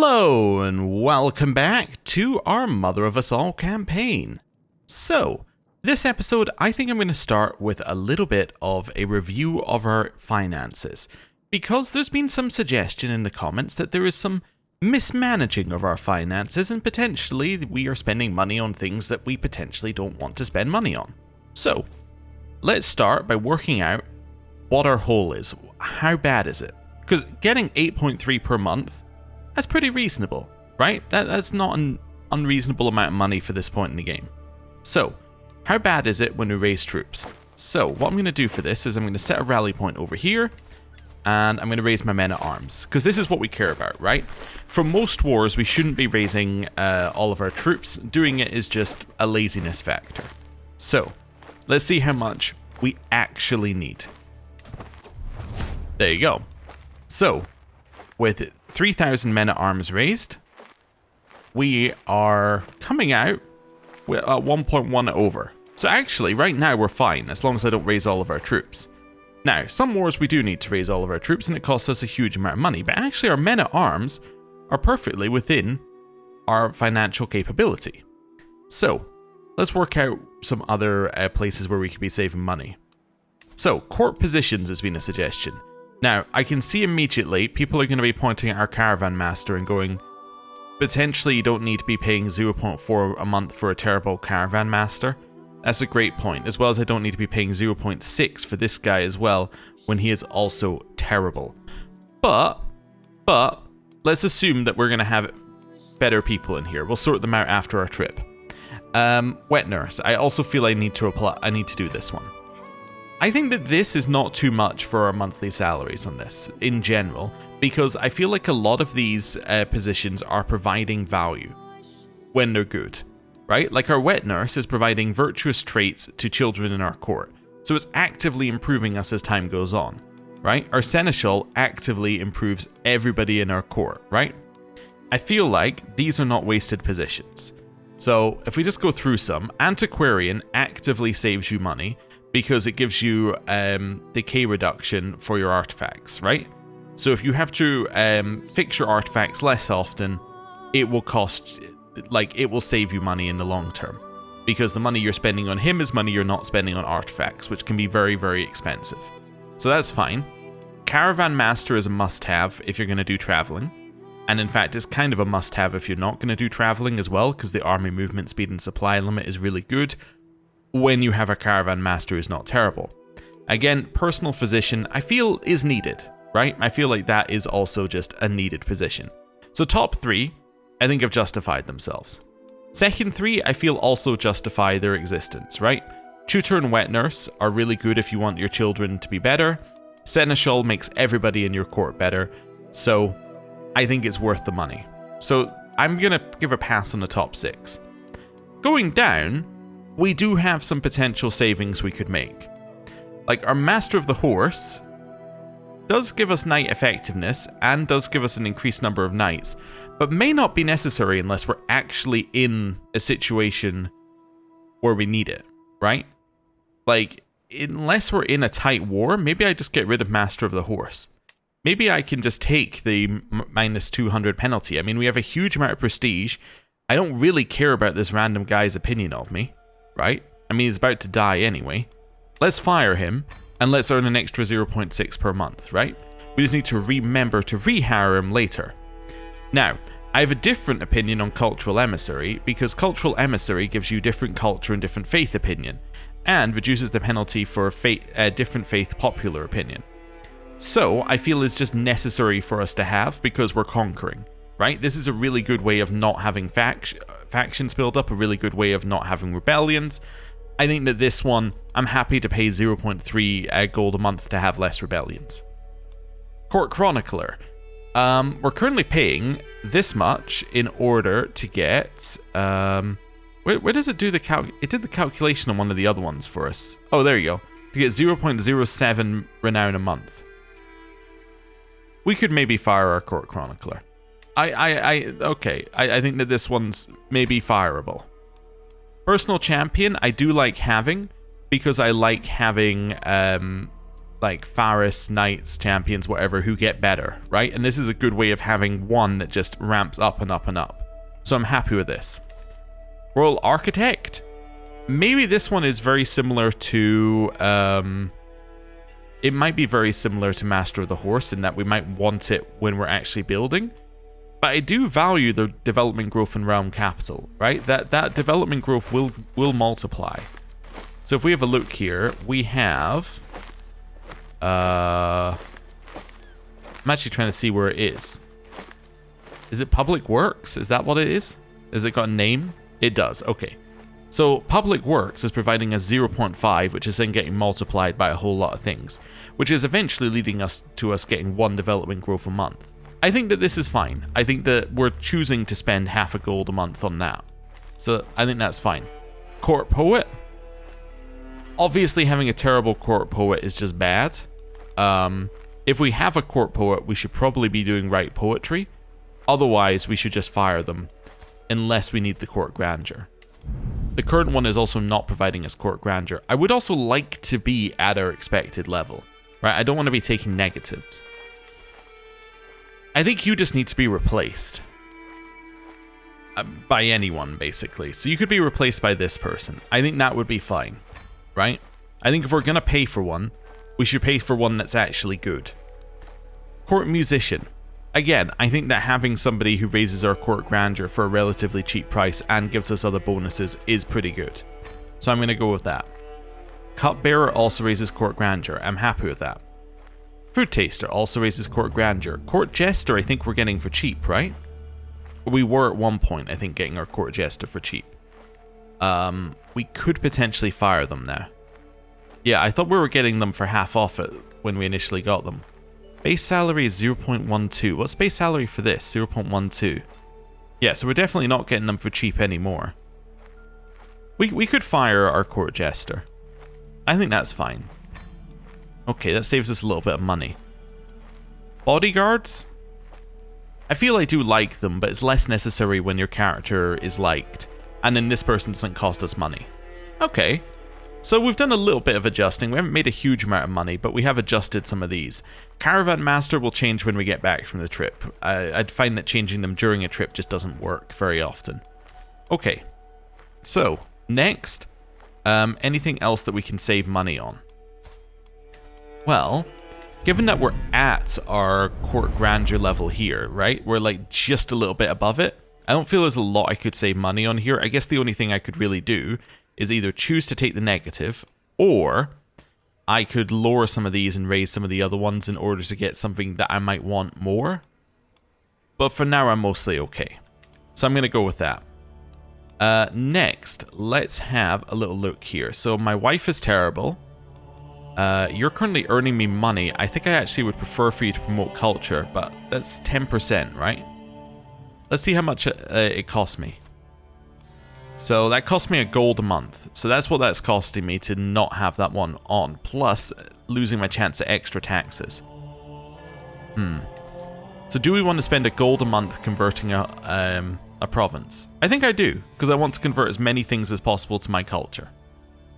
Hello and welcome back to our Mother of Us All campaign. So, this episode I think I'm going to start with a little bit of a review of our finances, because there's been some suggestion in the comments that there is some mismanaging of our finances and potentially we are spending money on things that we potentially don't want to spend money on. So, let's start by working out what our hole is. How bad is it? Because getting 8.3 per month, that's pretty reasonable, right? That's not an unreasonable amount of money for this point in the game. So, how bad is it when we raise troops? So, what I'm going to do for this is I'm going to set a rally point over here, and I'm going to raise my men at arms, because this is what we care about, right? For most wars, we shouldn't be raising all of our troops. Doing it is just a laziness factor. So, let's see how much we actually need. There you go. So, with 3,000 men at arms raised, we are coming out at 1.1 over. So actually, right now we're fine, as long as I don't raise all of our troops. Now, some wars we do need to raise all of our troops, and it costs us a huge amount of money, but actually our men at arms are perfectly within our financial capability. So, let's work out some other places where we could be saving money. So, court positions has been a suggestion. Now, I can see immediately people are going to be pointing at our caravan master and going, potentially you don't need to be paying 0.4 a month for a terrible caravan master. That's a great point, as well as I don't need to be paying 0.6 for this guy as well, when he is also terrible. But, let's assume that we're going to have better people in here. We'll sort them out after our trip. Wet nurse. I also feel I need to do this one. I think that this is not too much for our monthly salaries on this, in general, because I feel like a lot of these positions are providing value when they're good, right? Like our wet nurse is providing virtuous traits to children in our court, so it's actively improving us as time goes on, right? Our seneschal actively improves everybody in our court, right? I feel like these are not wasted positions. So if we just go through some, antiquarian actively saves you money, because it gives you decay reduction for your artifacts, right? So if you have to fix your artifacts less often, it will it will save you money in the long term. Because the money you're spending on him is money you're not spending on artifacts, which can be very, very expensive. So that's fine. Caravan Master is a must-have if you're going to do traveling. And in fact, it's kind of a must-have if you're not going to do traveling as well, because the army movement speed and supply limit is really good when you have a caravan master who's not terrible. Again, personal physician, I feel is needed, right? I feel like that is also just a needed position. So top three, I think have justified themselves. Second three, I feel also justify their existence, right? Tutor and wet nurse are really good if you want your children to be better. Seneschal makes everybody in your court better. So I think it's worth the money. So I'm going to give a pass on the top six. Going down, we do have some potential savings we could make. Like our Master of the Horse does give us knight effectiveness and does give us an increased number of knights, but may not be necessary unless we're actually in a situation where we need it, right? Like, unless we're in a tight war, maybe I just get rid of Master of the Horse. Maybe I can just take the minus 200 penalty. I mean, we have a huge amount of prestige. I don't really care about this random guy's opinion of me. Right? I mean, he's about to die anyway. Let's fire him, and let's earn an extra 0.6 per month, right? We just need to remember to rehire him later. Now, I have a different opinion on Cultural Emissary, because Cultural Emissary gives you different culture and different faith opinion, and reduces the penalty for different faith popular opinion. So, I feel it's just necessary for us to have, because we're conquering, right? This is a really good way of not having factions build up, a really good way of not having rebellions. I think that this one, I'm happy to pay 0.3 gold a month to have less rebellions. Court Chronicler. We're currently paying this much in order to get... where does it do the It did the calculation on one of the other ones for us. Oh, there you go. To get 0.07 renown a month. We could maybe fire our Court Chronicler. Okay, I think that this one's maybe fireable. Personal champion, I do like having, because I like having like Faris, Knights, Champions, whatever, who get better, right? And this is a good way of having one that just ramps up and up and up. So I'm happy with this. Royal Architect. Maybe this one is very similar to... it might be very similar to Master of the Horse in that we might want it when we're actually building. But I do value the development growth and realm capital, right? That development growth will multiply. So if we have a look here, we have... I'm actually trying to see where it is. Is it Public Works? Is that what it is? Has it got a name? It does, okay. So Public Works is providing us 0.5, which is then getting multiplied by a whole lot of things, which is eventually leading us to getting 1 development growth a month. I think that this is fine. I think that we're choosing to spend half a gold a month on that. So I think that's fine. Court Poet. Obviously having a terrible Court Poet is just bad. If we have a Court Poet, we should probably be doing right poetry. Otherwise, we should just fire them, unless we need the Court Grandeur. The current one is also not providing us Court Grandeur. I would also like to be at our expected level, right? I don't want to be taking negatives. I think you just need to be replaced. By anyone, basically. So you could be replaced by this person. I think that would be fine, right? I think if we're going to pay for one, we should pay for one that's actually good. Court Musician. Again, I think that having somebody who raises our Court Grandeur for a relatively cheap price and gives us other bonuses is pretty good. So I'm going to go with that. Cupbearer also raises Court Grandeur. I'm happy with that. Food Taster also raises Court Grandeur. Court Jester I think we're getting for cheap, right? We were at one point, I think, getting our Court Jester for cheap. We could potentially fire them now. Yeah, I thought we were getting them for half off it when we initially got them. Base salary is 0.12. What's base salary for this? 0.12. Yeah, so we're definitely not getting them for cheap anymore. We could fire our Court Jester. I think that's fine. Okay, that saves us a little bit of money. Bodyguards? I feel I do like them, but it's less necessary when your character is liked. And then this person doesn't cost us money. Okay. So we've done a little bit of adjusting. We haven't made a huge amount of money, but we have adjusted some of these. Caravan Master will change when we get back from the trip. I'd find that changing them during a trip just doesn't work very often. Okay. So, next. Anything else that we can save money on? Well, given that we're at our Court Grandeur level here, right? We're like just a little bit above it. I don't feel there's a lot I could save money on here. I guess the only thing I could really do is either choose to take the negative, or I could lower some of these and raise some of the other ones in order to get something that I might want more. But for now, I'm mostly okay. So I'm going to go with that. Next, let's have a little look here. So my wife is terrible. You're currently earning me money. I think I actually would prefer for you to promote culture, but that's 10%, right? Let's see how much it costs me. So that cost me a gold a month. So that's what that's costing me to not have that one on. Plus, losing my chance at extra taxes. So do we want to spend a gold a month converting a province? I think I do, because I want to convert as many things as possible to my culture.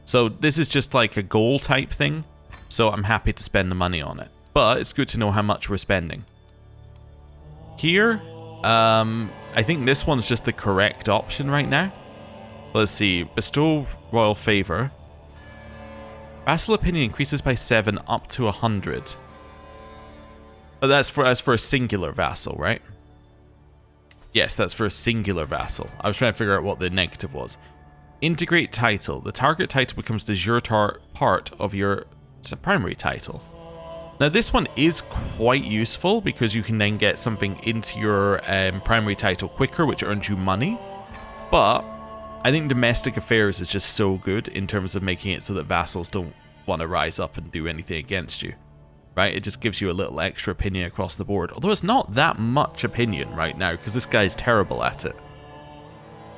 So this is just like a goal type thing. So I'm happy to spend the money on it. But it's good to know how much we're spending. Here, I think this one's just the correct option right now. Let's see. Bestow royal favor. Vassal opinion increases by 7 up to 100. But that's for a singular vassal, right? Yes, that's for a singular vassal. I was trying to figure out what the negative was. Integrate title. The target title becomes the jure part of your primary title. Now this one is quite useful because you can then get something into your primary title quicker, which earns you money. But I think domestic affairs is just so good in terms of making it so that vassals don't want to rise up and do anything against you. Right? It just gives you a little extra opinion across the board. Although it's not that much opinion right now because this guy's terrible at it.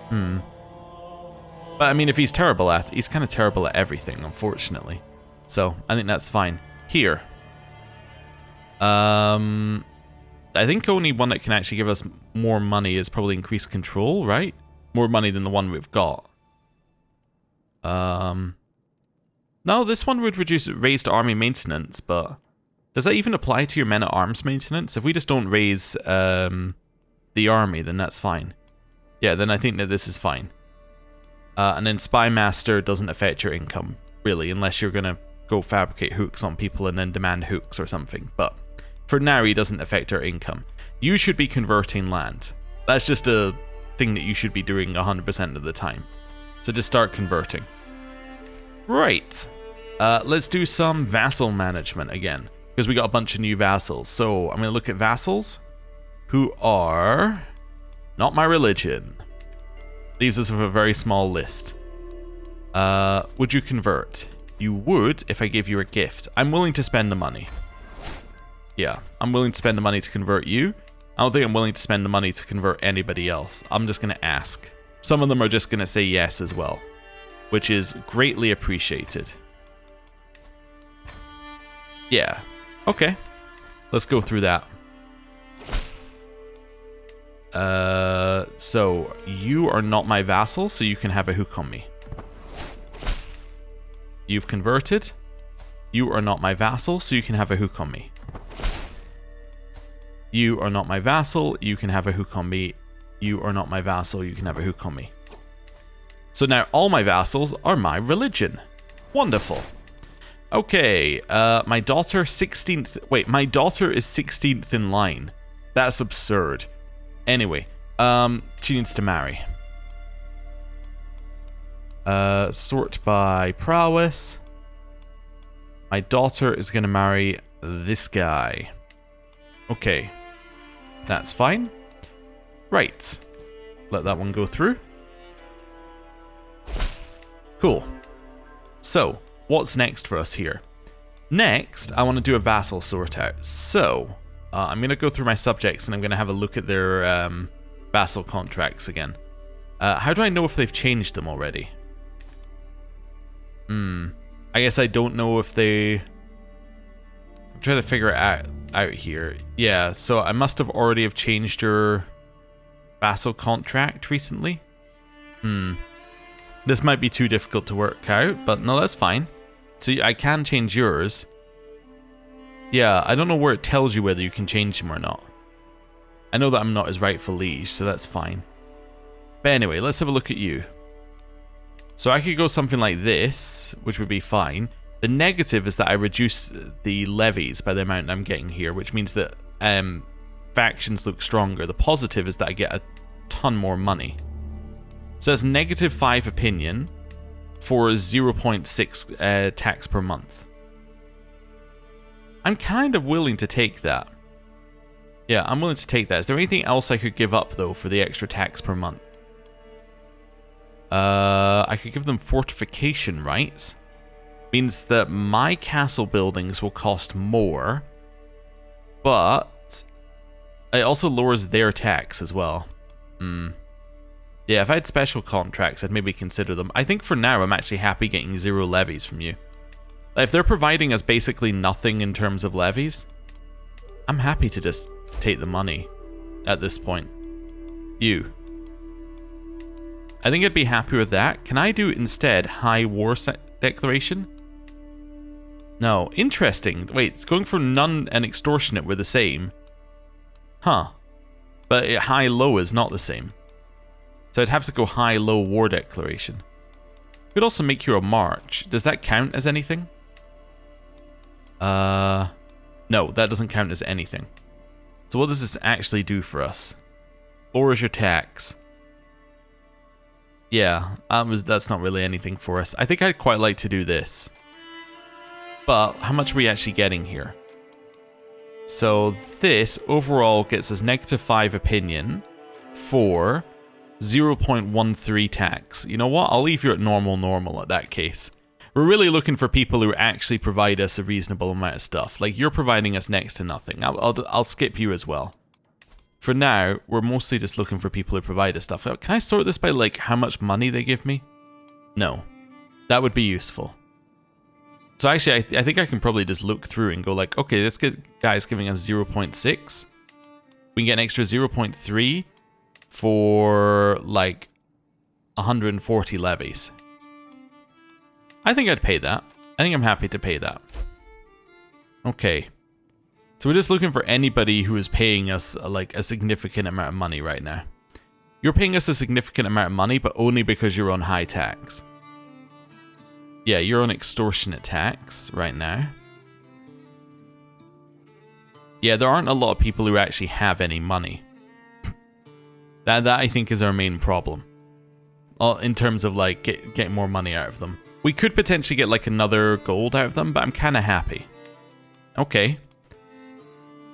But I mean, if he's terrible at it, he's kind of terrible at everything, unfortunately. So I think that's fine. Here. I think only one that can actually give us more money is probably increased control, right? More money than the one we've got. No, this one would reduce raised army maintenance, but does that even apply to your men-at-arms maintenance? If we just don't raise the army, then that's fine. Yeah, then I think that this is fine. And then Spy Master doesn't affect your income, really, unless you're going to go fabricate hooks on people and then demand hooks or something. But for now, he doesn't affect our income. You should be converting land. That's just a thing that you should be doing 100% of the time. So just start converting. Right. Let's do some vassal management again, because we got a bunch of new vassals. So I'm going to look at vassals who are not my religion. Leaves us with a very small list. Would you convert? You would if I gave you a gift. I'm willing to spend the money. Yeah, I'm willing to spend the money to convert you. I don't think I'm willing to spend the money to convert anybody else. I'm just going to ask. Some of them are just going to say yes as well, which is greatly appreciated. Yeah. Okay. Let's go through that. So you are not my vassal, so you can have a hook on me. You've converted. You are not my vassal, so you can have a hook on me. You are not my vassal, you can have a hook on me. You are not my vassal, you can have a hook on me. So now all my vassals are my religion. Wonderful. Okay, my daughter 16th... Wait, my daughter is 16th in line. That's absurd. Anyway, she needs to marry. Sort by prowess. My daughter is going to marry this guy. Okay. That's fine. Right. Let that one go through. Cool. So, what's next for us here? Next, I want to do a vassal sort out. So, I'm going to go through my subjects and I'm going to have a look at their vassal contracts again. How do I know if they've changed them already? I guess I don't know if they... I'm trying to figure it out here. Yeah, so I must have already have changed your vassal contract recently. This might be too difficult to work out, but no, that's fine. So I can change yours. Yeah, I don't know where it tells you whether you can change them or not. I know that I'm not his rightful liege, so that's fine. But anyway, let's have a look at you. So I could go something like this, which would be fine. The negative is that I reduce the levies by the amount I'm getting here, which means that factions look stronger. The positive is that I get a ton more money. So that's -5 opinion for 0.6 tax per month. I'm kind of willing to take that. Yeah, I'm willing to take that. Is there anything else I could give up, though, for the extra tax per month? I could give them fortification rights. Means that my castle buildings will cost more, but it also lowers their tax as well. Yeah, if I had special contracts, I'd maybe consider them. I think for now, I'm actually happy getting 0 levies from you. If they're providing us basically nothing in terms of levies, I'm happy to just take the money at this point. You. I think I'd be happy with that. Can I do instead high war declaration? No. Interesting. Wait, it's going from none and extortionate were the same. Huh. But high-low is not the same. So I'd have to go high-low war declaration. Could also make you a march. Does that count as anything? No, that doesn't count as anything. So what does this actually do for us? Lowers your tax. Yeah, that's not really anything for us. I think I'd quite like to do this. But how much are we actually getting here? So this overall gets us -5 opinion for 0.13 tax. You know what? I'll leave you at normal at that case. We're really looking for people who actually provide us a reasonable amount of stuff. Like, you're providing us next to nothing. I'll skip you as well. For now, we're mostly just looking for people who provide us stuff. Can I sort this by, like, how much money they give me? No. That would be useful. So actually, I think I can probably just look through and go like, okay, this guy's giving us 0.6. We can get an extra 0.3 for, like, 140 levies. I think I'd pay that. I think I'm happy to pay that. Okay. So we're just looking for anybody who is paying us like a significant amount of money right now. You're paying us a significant amount of money, but only because you're on high tax. Yeah, you're on extortionate tax right now. Yeah, there aren't a lot of people who actually have any money. That I think is our main problem. In terms of like getting more money out of them. We could potentially get like another gold out of them, but I'm kind of happy. Okay.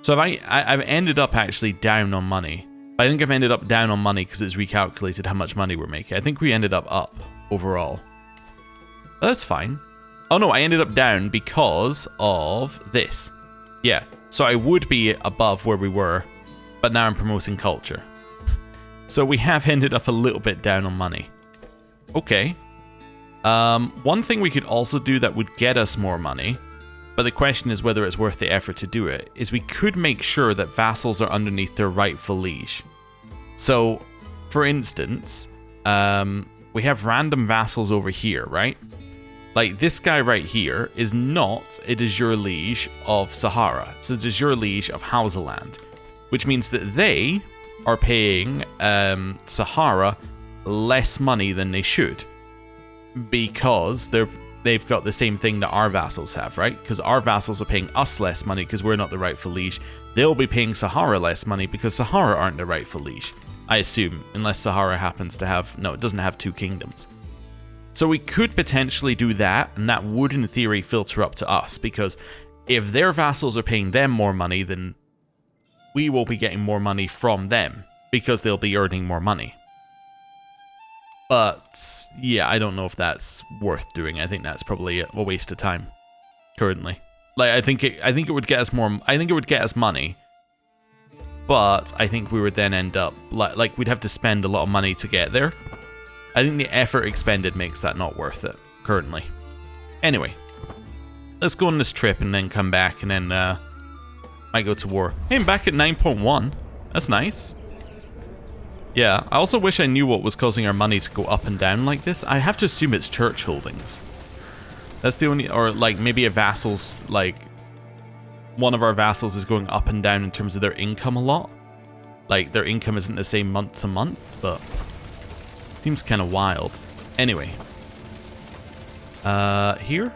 So I've ended up actually down on money. But I think I've ended up down on money because it's recalculated how much money we're making. I think we ended up overall. But that's fine. Oh no, I ended up down because of this. Yeah, so I would be above where we were, but now I'm promoting culture. So we have ended up a little bit down on money. Okay. One thing we could also do that would get us more money, but the question is whether it's worth the effort to do it, is we could make sure that vassals are underneath their rightful liege. So, for instance, we have random vassals over here, right? Like, this guy right here is not a de jure liege of Sahara. It's a de jure liege of Hausaland, which means that they are paying Sahara less money than they should, because they've got the same thing that our vassals have, right? Because our vassals are paying us less money because we're not the rightful liege. They'll be paying Sahara less money because Sahara aren't the rightful liege, I assume, unless Sahara happens to have... No, it doesn't have two kingdoms. So we could potentially do that, and that would, in theory, filter up to us, because if their vassals are paying them more money, then we will be getting more money from them, because they'll be earning more money. But, yeah, I don't know if that's worth doing. I think that's probably a waste of time, currently. Like, I think it would get us more... I think it would get us money, but I think we would then end up... Like we'd have to spend a lot of money to get there. I think the effort expended makes that not worth it, currently. Anyway, let's go on this trip and then come back and then might go to war. Hey, I'm back at 9.1. That's nice. Yeah, I also wish I knew what was causing our money to go up and down like this. I have to assume it's church holdings. That's the only... Or, like, maybe a vassal's, like... One of our vassals is going up and down in terms of their income a lot. Like, their income isn't the same month to month, but... Seems kind of wild. Anyway. Here?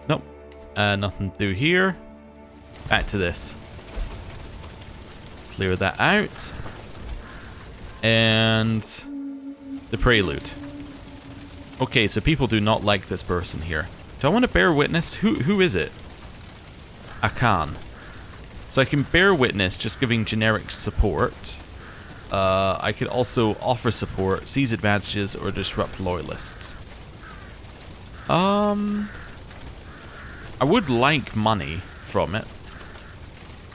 Nope. Nothing to do here. Back to this. Clear that out. And the prelude. Okay, so people do not like this person here. Do I want to bear witness? Who is it? Akan. So I can bear witness just giving generic support. I could also offer support, seize advantages, or disrupt loyalists. I would like money from it,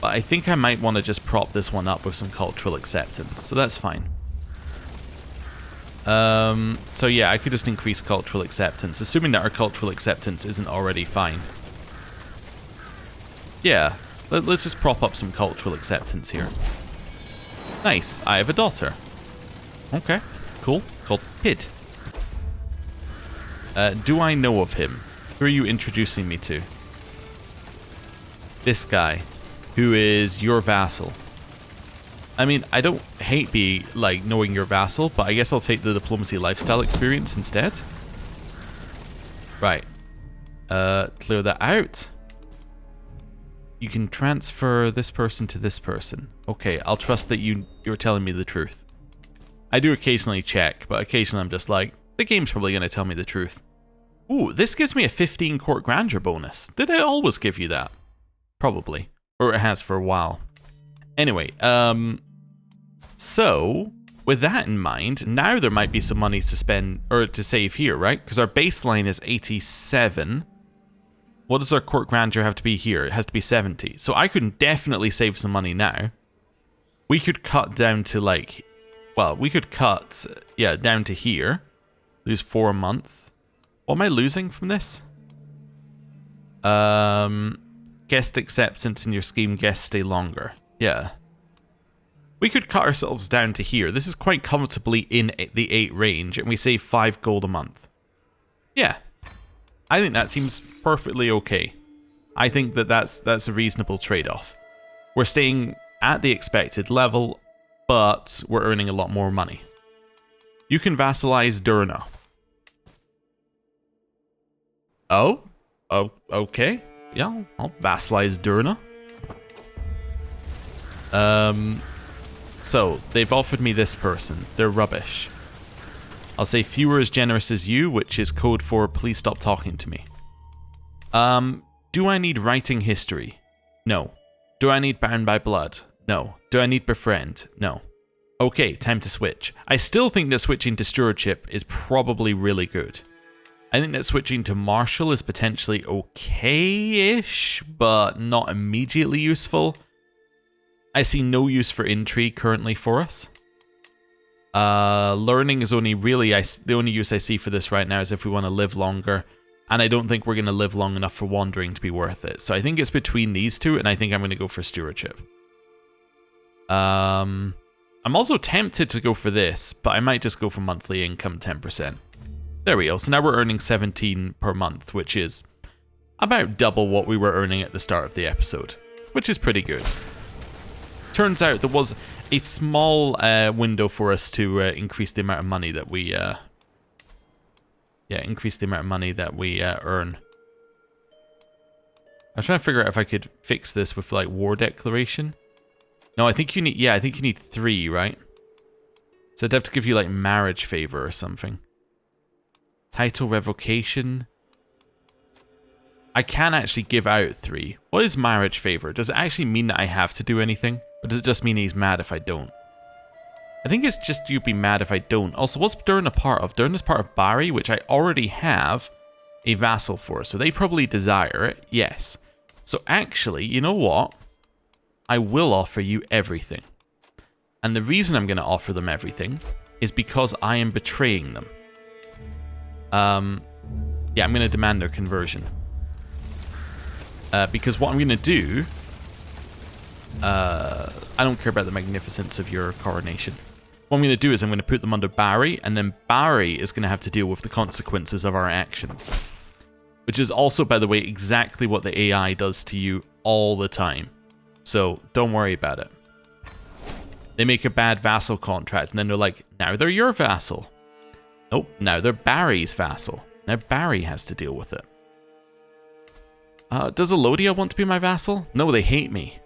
but I think I might want to just prop this one up with some cultural acceptance, so that's fine. So yeah, I could just increase cultural acceptance, assuming that our cultural acceptance isn't already fine. Yeah, let's just prop up some cultural acceptance here. Nice, I have a daughter. Okay, cool, called Pid. Do I know of him? Who are you introducing me to? This guy, who is your vassal. I mean, I don't hate knowing your vassal, but I guess I'll take the diplomacy lifestyle experience instead. Right. Clear that out. You can transfer this person to this person. Okay, I'll trust that you're telling me the truth. I do occasionally check, but occasionally I'm just like, the game's probably going to tell me the truth. Ooh, this gives me a 15 court grandeur bonus. Did it always give you that? Probably. Or it has for a while. Anyway, so, with that in mind, now there might be some money to spend, or to save here, right? Because our baseline is 87. What does our court grandeur have to be here? It has to be 70. So I could definitely save some money now. We could cut down to like... Well, we could cut, yeah, down to here. Lose 4 a month. What am I losing from this? Guest acceptance in your scheme. Guests stay longer. Yeah. We could cut ourselves down to here. This is quite comfortably in the 8 range, and we save 5 gold a month. Yeah. I think that seems perfectly okay. I think that that's a reasonable trade-off. We're staying at the expected level, but we're earning a lot more money. You can vassalize Durna. Oh, okay. Yeah, I'll vassalize Durna. So, they've offered me this person. They're rubbish. I'll say fewer as generous as you, which is code for please stop talking to me. Do I need writing history? No. Do I need bound by blood? No. Do I need befriend? No. Okay, time to switch. I still think that switching to stewardship is probably really good. I think that switching to martial is potentially okay-ish, but not immediately useful. I see no use for intrigue currently for us. Learning is only really, the only use I see for this right now is if we want to live longer. And I don't think we're going to live long enough for wandering to be worth it. So I think it's between these two, and I think I'm going to go for stewardship. I'm also tempted to go for this, but I might just go for monthly income 10%. There we go. So now we're earning 17 per month, which is about double what we were earning at the start of the episode, which is pretty good. Turns out there was a small window for us to increase the amount of money that we increase the amount of money that we earn. I was trying to figure out if I could fix this with like war declaration. No, I think you need, I think you need 3, right? So I'd have to give you like marriage favor or something. Title revocation. I can actually give out 3. What is marriage favor? Does it actually mean that I have to do anything? Or does it just mean he's mad if I don't? I think it's just you'd be mad if I don't. Also, what's Durna part of? Durna's part of Barry, which I already have a vassal for. So they probably desire it. Yes. So actually, you know what? I will offer you everything. And the reason I'm going to offer them everything is because I am betraying them. Yeah, I'm going to demand their conversion. Because what I'm going to do... I don't care about the magnificence of your coronation. What I'm going to do is I'm going to put them under Barry, and then Barry is going to have to deal with the consequences of our actions. Which is also, by the way, exactly what the AI does to you all the time. So, don't worry about it. They make a bad vassal contract, and then they're like, now they're your vassal. Nope, now they're Barry's vassal. Now Barry has to deal with it. Does Elodia want to be my vassal? No, they hate me.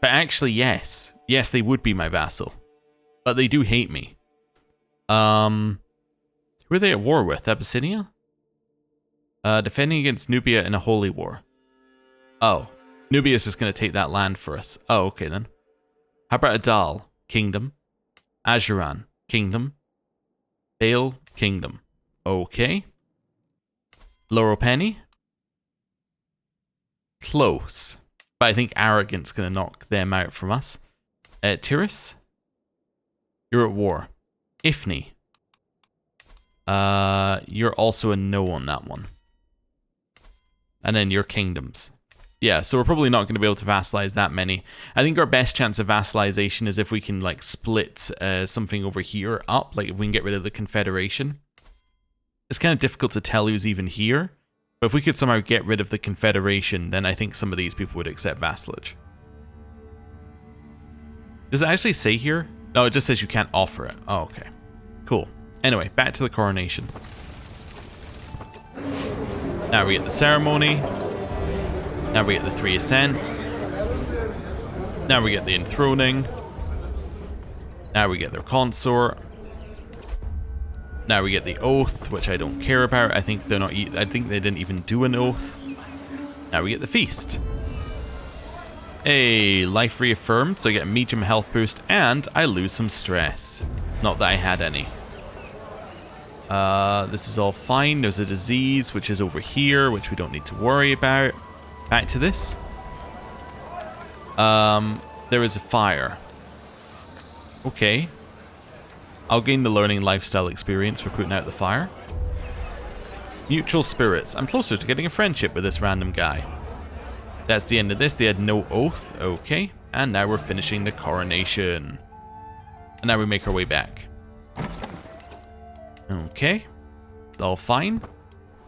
But actually, yes. Yes, they would be my vassal. But they do hate me. Who are they at war with? Abyssinia? Defending against Nubia in a holy war. Oh. Nubia's just going to take that land for us. Oh, okay then. How about Adal? Kingdom. Ajuran? Kingdom. Bale? Kingdom. Okay. Laurel Penny? Close. But I think Arrogant's going to knock them out from us. Tiris? You're at war. Ifni? You're also a no on that one. And then your kingdoms. Yeah, so we're probably not going to be able to vassalize that many. I think our best chance of vassalization is if we can like split something over here up, like if we can get rid of the Confederation. It's kind of difficult to tell who's even here, but if we could somehow get rid of the Confederation, then I think some of these people would accept vassalage. Does it actually say here? No, it just says you can't offer it. Oh, okay. Cool. Anyway, back to the coronation. Now we get the ceremony. Now we get the 3 ascents. Now we get the enthroning. Now we get their consort. Now we get the oath, which I don't care about. I think they're not. I think they didn't even do an oath. Now we get the feast. Hey, life reaffirmed, so I get a medium health boost, and I lose some stress. Not that I had any. This is all fine. There's a disease, which is over here, which we don't need to worry about. Back to this. There is a fire. Okay. I'll gain the learning lifestyle experience for putting out the fire. Mutual spirits. I'm closer to getting a friendship with this random guy. That's the end of this. They had no oath. Okay. And now we're finishing the coronation. And now we make our way back. Okay. All fine.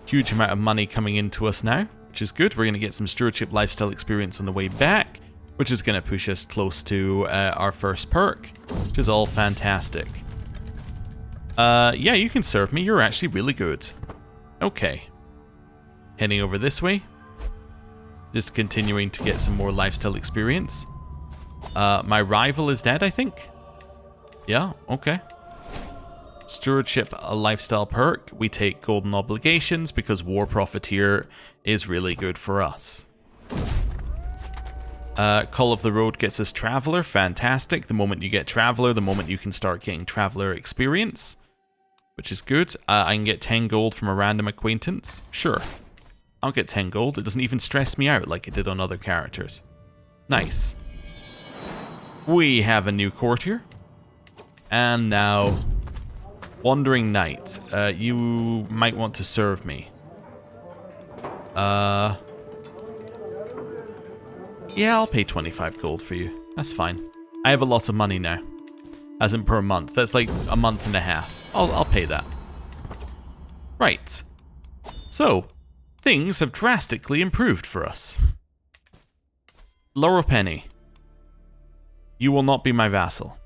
huge amount of money coming into us now, which is good. We're going to get some stewardship lifestyle experience on the way back, which is going to push us close to our first perk, which is all fantastic. Yeah, you can serve me. You're actually really good. Okay. Heading over this way. Just continuing to get some more lifestyle experience. My rival is dead, I think. Yeah, okay. Stewardship, a lifestyle perk. We take golden obligations because War Profiteer is really good for us. Call of the Road gets us Traveler. Fantastic. The moment you get Traveler, the moment you can start getting Traveler experience, which is good. I can get 10 gold from a random acquaintance. Sure. I'll get 10 gold. It doesn't even stress me out like it did on other characters. Nice. We have a new courtier. And now, Wandering Knight. You might want to serve me. Yeah, I'll pay 25 gold for you. That's fine. I have a lot of money now. As in per month. That's like a month and a half. I'll pay that. Right. So, things have drastically improved for us. Laura Penny. You will not be my vassal.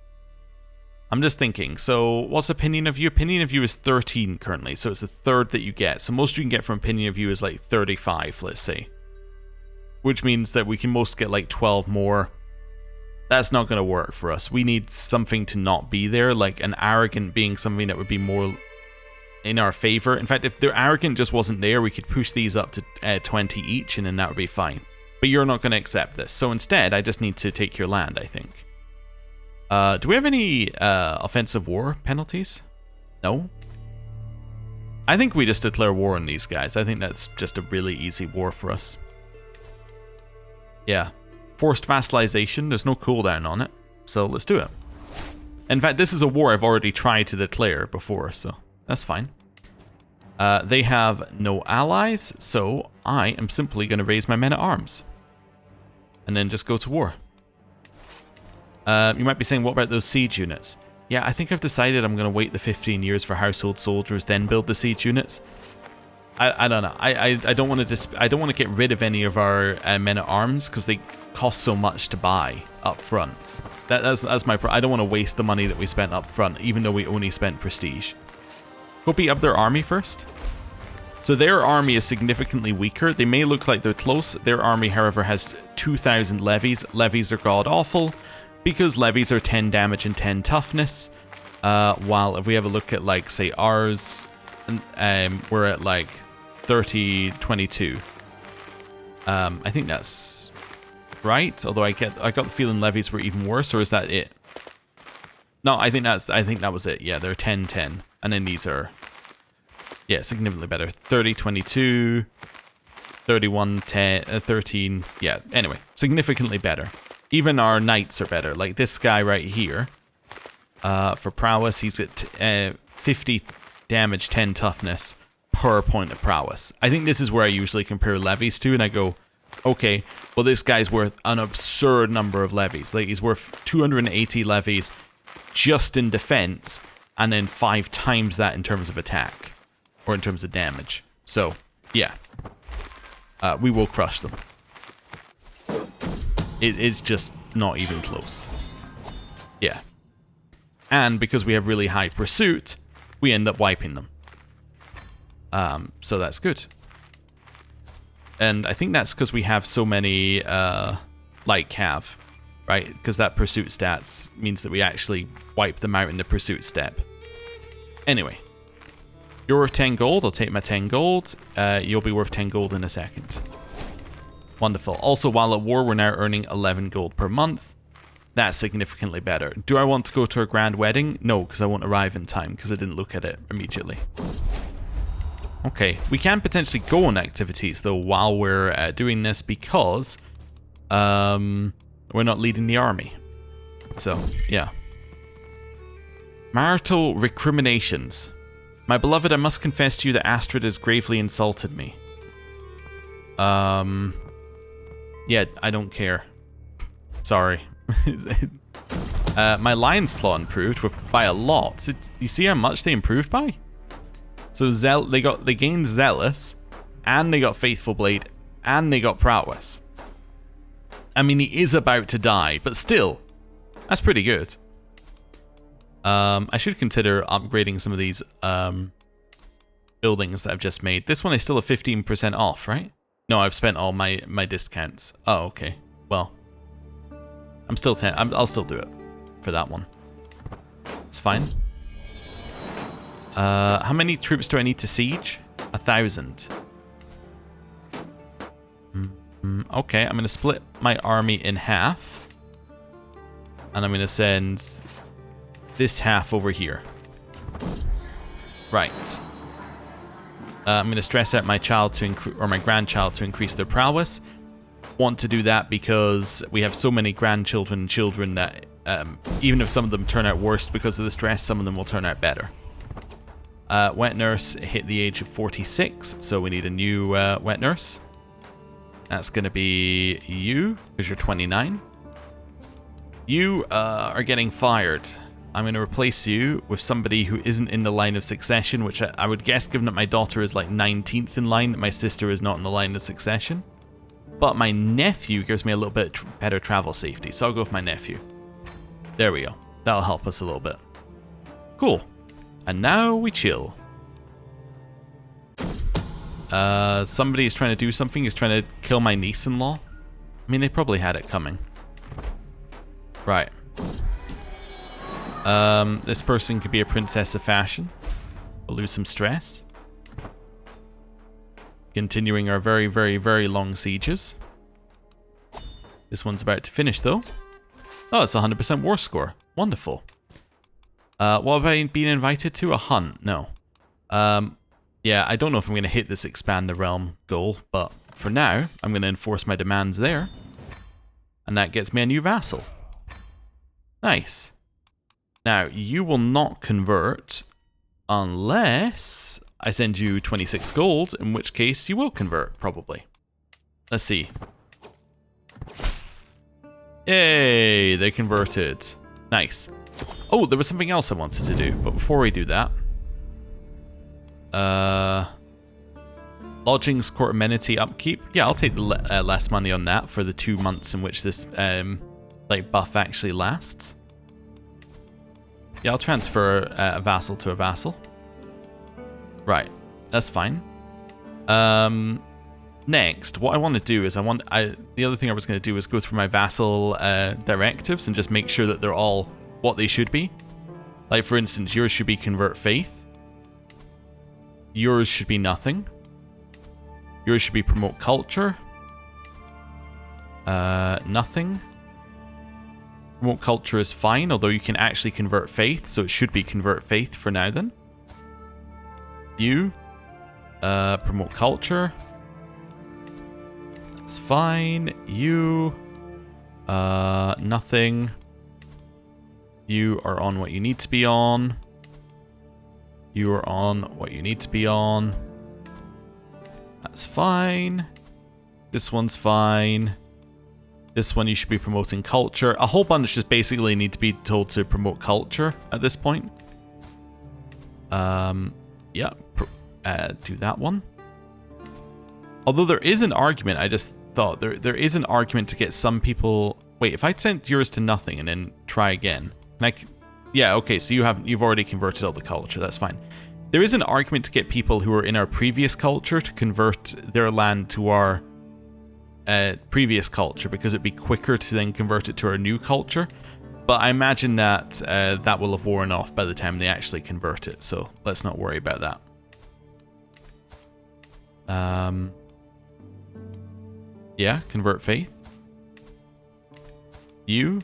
I'm just thinking, so what's Opinion of You? Opinion of You is 13 currently, so it's the third that you get. So most you can get from Opinion of You is like 35, let's say. Which means that we can most get like 12 more. That's not going to work for us. We need something to not be there, like an arrogant being something that would be more in our favor. In fact, if the arrogant just wasn't there, we could push these up to 20 each, and then that would be fine. But you're not going to accept this. So instead, I just need to take your land, I think. Do we have any offensive war penalties? No? I think we just declare war on these guys. I think that's just a really easy war for us. Yeah. Forced vassalization. There's no cooldown on it. So let's do it. In fact, this is a war I've already tried to declare before, so that's fine. They have no allies, so I am simply going to raise my men-at-arms. And then just go to war. You might be saying, what about those siege units? Yeah, I think I've decided I'm going to wait the 15 years for household soldiers, then build the siege units. I don't know. I don't want to get rid of any of our men-at-arms because they cost so much to buy up front. That's my I don't want to waste the money that we spent up front, even though we only spent prestige. Go beat up their army first. So their army is significantly weaker. They may look like they're close. Their army, however, has 2,000 levies. Levies are god-awful, because levies are 10 damage and 10 toughness, while if we have a look at, like, say, ours, we're at, like, 30, 22. I think that's right, although I got the feeling levies were even worse, or is that it? No, I think that was it. Yeah, they're 10, 10, and then these are, yeah, significantly better. 30, 22, 31, 10, 13, yeah, anyway, significantly better. Even our knights are better. Like this guy right here, for prowess, he's at 50 damage, 10 toughness per point of prowess. I think this is where I usually compare levies to, and I go, okay, well this guy's worth an absurd number of levies. Like he's worth 280 levies just in defense, and then 5 times that in terms of attack, or in terms of damage. So, yeah. We will crush them. It is just not even close. Yeah. And because we have really high pursuit, we end up wiping them. So that's good. And I think that's because we have so many light cav, right? Because that pursuit stats means that we actually wipe them out in the pursuit step. Anyway. You're worth 10 gold. I'll take my 10 gold. You'll be worth 10 gold in a second. Wonderful. Also, while at war, we're now earning 11 gold per month. That's significantly better. Do I want to go to a grand wedding? No, because I won't arrive in time, because I didn't look at it immediately. Okay, we can potentially go on activities, though, while we're doing this, because we're not leading the army. So, yeah. Marital recriminations. My beloved, I must confess to you that Astrid has gravely insulted me. Yeah, I don't care. Sorry. My Lion's Claw improved by a lot. You see how much they improved by? So they gained Zealous, and they got Faithful Blade, and they got Prowess. I mean, he is about to die, but still, that's pretty good. I should consider upgrading some of these buildings that I've just made. This one is still a 15% off, right? No, I've spent all my discounts. Oh, okay. Well, I'll still do it for that one. It's fine. How many troops do I need to siege? 1,000. Okay, I'm going to split my army in half. And I'm going to send this half over here. Right. I'm going to stress out my child or my grandchild to increase their prowess. Want to do that because we have so many grandchildren and children that even if some of them turn out worse because of the stress, some of them will turn out better. Wet nurse hit the age of 46, so we need a new wet nurse. That's going to be you, because you're 29. You are getting fired. I'm going to replace you with somebody who isn't in the line of succession, which I would guess, given that my daughter is like 19th in line, that my sister is not in the line of succession. But my nephew gives me a little bit better travel safety, so I'll go with my nephew. There we go. That'll help us a little bit. Cool. And now we chill. Somebody is trying to do something. He's trying to kill my niece-in-law. I mean, they probably had it coming. Right. This person could be a princess of fashion. We'll lose some stress. Continuing our very, very, very long sieges. This one's about to finish, though. Oh, it's 100% war score. Wonderful. What have I been invited to? A hunt? No. Yeah, I don't know if I'm going to hit this expand the realm goal, but for now, I'm going to enforce my demands there. And that gets me a new vassal. Nice. Now, you will not convert unless I send you 26 gold, in which case you will convert, probably. Let's see. Yay, they converted. Nice. Oh, there was something else I wanted to do, but before we do that... lodgings, court amenity, upkeep. Yeah, I'll take the less money on that for the 2 months in which this like buff actually lasts. Yeah, I'll transfer a vassal to a vassal. Right, that's fine. Next, what I want to do is the other thing I was going to do is go through my vassal directives and just make sure that they're all what they should be. Like, for instance, yours should be convert faith. Yours should be nothing. Yours should be promote culture. Nothing. Promote culture is fine, although you can actually convert faith, so it should be convert faith for now then. You. Promote culture. That's fine. You. Nothing. You are on what you need to be on. You are on what you need to be on. That's fine. This one's fine. This one you should be promoting culture. A whole bunch just basically need to be told to promote culture at this point. Yeah, do that one. Although there is an argument, I just thought there is an argument to get some people... Wait, if I sent yours to nothing and then try again, can I... Yeah, okay, so you've already converted all the culture, that's fine. There is an argument to get people who are in our previous culture to convert their land to our previous culture, because it'd be quicker to then convert it to our new culture. But I imagine that that will have worn off by the time they actually convert it, so let's not worry about that. Yeah, convert faith. You.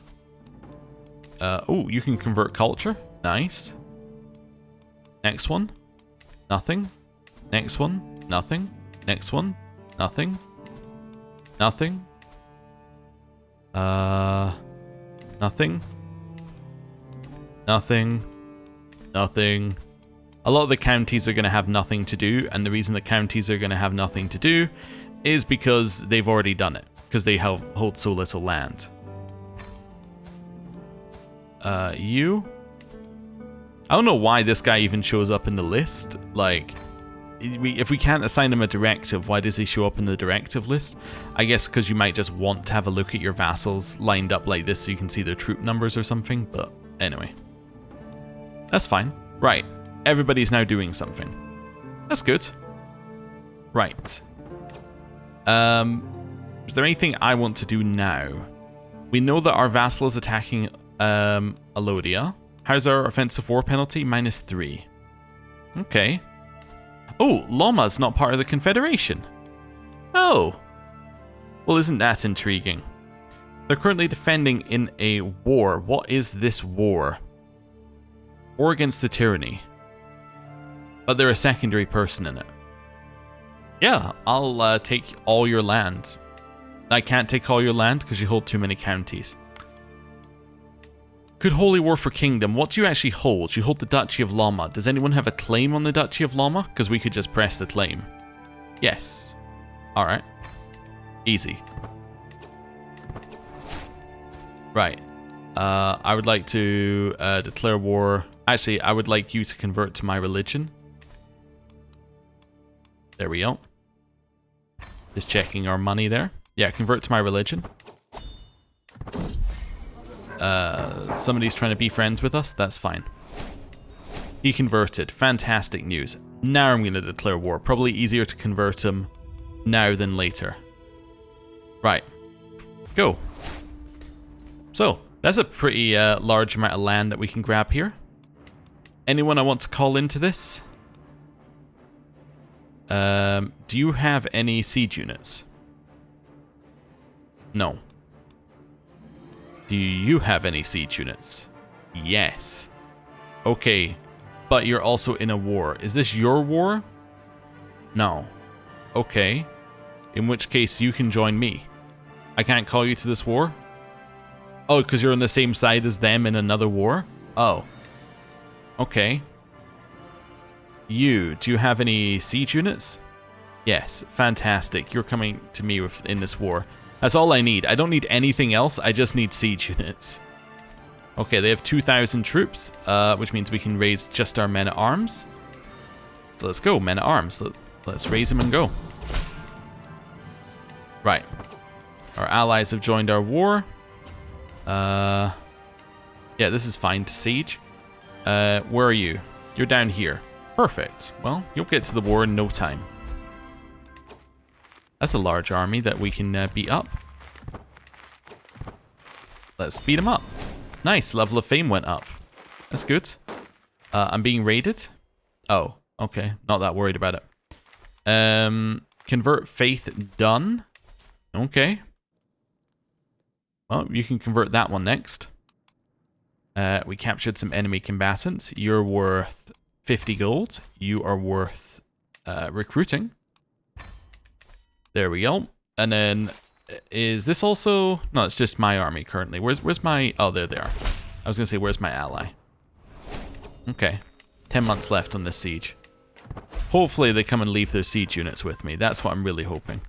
Oh, you can convert culture. Nice. Next one. Nothing. Next one. Nothing. Next one. Nothing. Nothing. Nothing. Nothing. Nothing. A lot of the counties are going to have nothing to do, and the reason the counties are going to have nothing to do is because they've already done it, because they hold so little land. You. I don't know why this guy even shows up in the list. Like, if we can't assign him a directive, why does he show up in the directive list? I guess because you might just want to have a look at your vassals lined up like this so you can see their troop numbers or something. But anyway, that's fine. Right, everybody's now doing something. That's good. Right. Is there anything I want to do now? We know that our vassal is attacking Alodia. How's our offensive war penalty? -3. Okay. Oh, Lama's not part of the Confederation. Oh. Well, isn't that intriguing? They're currently defending in a war. What is this war? War against the tyranny. But they're a secondary person in it. Yeah, I'll take all your land. I can't take all your land because you hold too many counties. Good Holy War for Kingdom. What do you actually hold? You hold the Duchy of Lama. Does anyone have a claim on the Duchy of Lama? Because we could just press the claim. Yes. Alright. Easy. Right. I would like to declare war. Actually, I would like you to convert to my religion. There we go. Just checking our money there. Yeah, convert to my religion. Somebody's trying to be friends with us. That's fine. He converted. Fantastic news. Now I'm going to declare war. Probably easier to convert him now than later. Right. Go. So, that's a pretty large amount of land that we can grab here. Anyone I want to call into this? Do you have any siege units? No. Do you have any siege units? Yes. Okay. But you're also in a war. Is this your war? No. Okay. In which case, you can join me. I can't call you to this war? Oh, because you're on the same side as them in another war? Oh. Okay. Do you have any siege units? Yes. Fantastic. You're coming to me in this war. That's all I need. I don't need anything else. I just need siege units. Okay, they have 2,000 troops, which means we can raise just our men-at-arms. So let's go, men-at-arms. Let's raise them and go. Right. Our allies have joined our war. Yeah, this is fine to siege. Where are you? You're down here. Perfect. Well, you'll get to the war in no time. That's a large army that we can beat up. Let's beat them up. Nice, level of fame went up. That's good. I'm being raided. Oh, okay. Not that worried about it. Convert faith done. Okay. Well, you can convert that one next. We captured some enemy combatants. You're worth 50 gold. You are worth recruiting. There we go. And then, is this also... No, it's just my army currently. Where's my... Oh, there they are. I was going to say, where's my ally? Okay. 10 months left on this siege. Hopefully they come and leave their siege units with me. That's what I'm really hoping.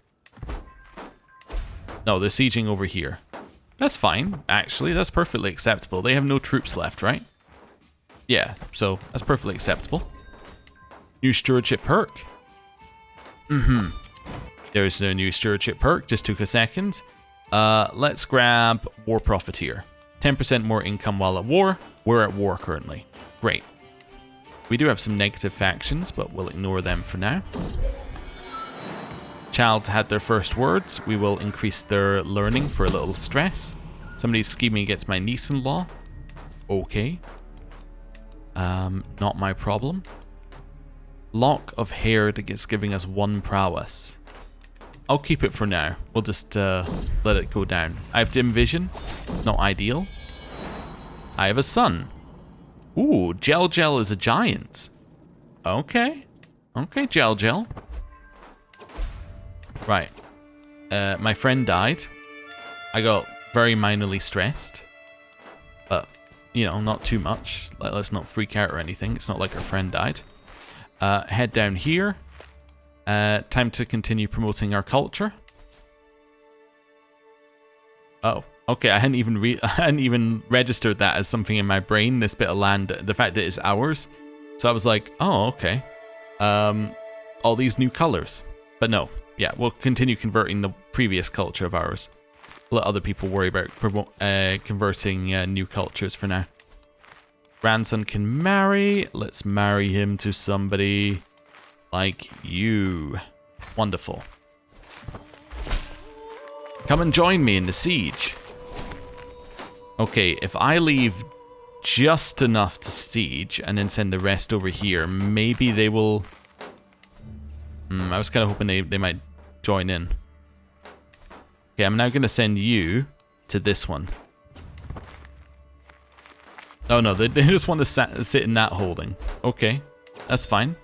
No, they're sieging over here. That's fine, actually. That's perfectly acceptable. They have no troops left, right? Yeah, so that's perfectly acceptable. New stewardship perk. Mm-hmm. There's no new stewardship perk. Just took a second. Let's grab War Profiteer. 10% more income while at war. We're at war currently. Great. We do have some negative factions, but we'll ignore them for now. Child had their first words. We will increase their learning for a little stress. Somebody's scheming against my niece-in-law. Okay. Not my problem. Lock of hair that gets giving us 1 prowess. I'll keep it for now. We'll just let it go down. I have dim vision. Not ideal. I have a son. Ooh, Gel is a giant. Okay. Okay, Gel. Right. My friend died. I got very minorly stressed. But, you know, not too much. Let's not freak out or anything. It's not like our friend died. Head down here. Time to continue promoting our culture. Oh, Okay, I hadn't even registered that as something in my brain, this bit of land, the fact that it's ours. So I was like, oh, okay. All these new colors. But no, yeah, we'll continue converting the previous culture of ours. Let other people worry about converting new cultures for now. Grandson can marry. Let's marry him to somebody like you. Wonderful. Come and join me in the siege. Okay, if I leave just enough to siege and then send the rest over here, maybe they will... I was kind of hoping they might join in. Okay, I'm now going to send you to this one. Oh no, they just want to sit in that holding. Okay, that's fine.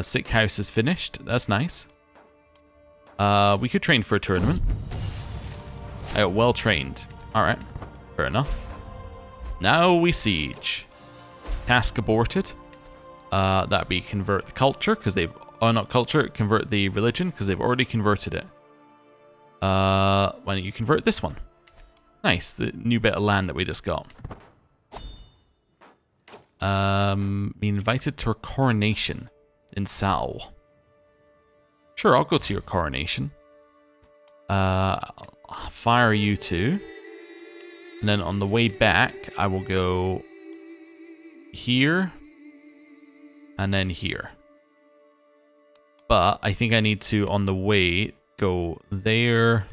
Sick house is finished. That's nice. We could train for a tournament. Well trained. Alright, fair enough. Now we siege. Task aborted. That'd be convert the culture, because they've... Oh, not culture, convert the religion, because they've already converted it. Why don't you convert this one? Nice, the new bit of land that we just got. Be invited to a coronation in Sal. Sure, I'll go to your coronation. Fire you two. And then on the way back, I will go here. And then here. But I think I need to, on the way, go there.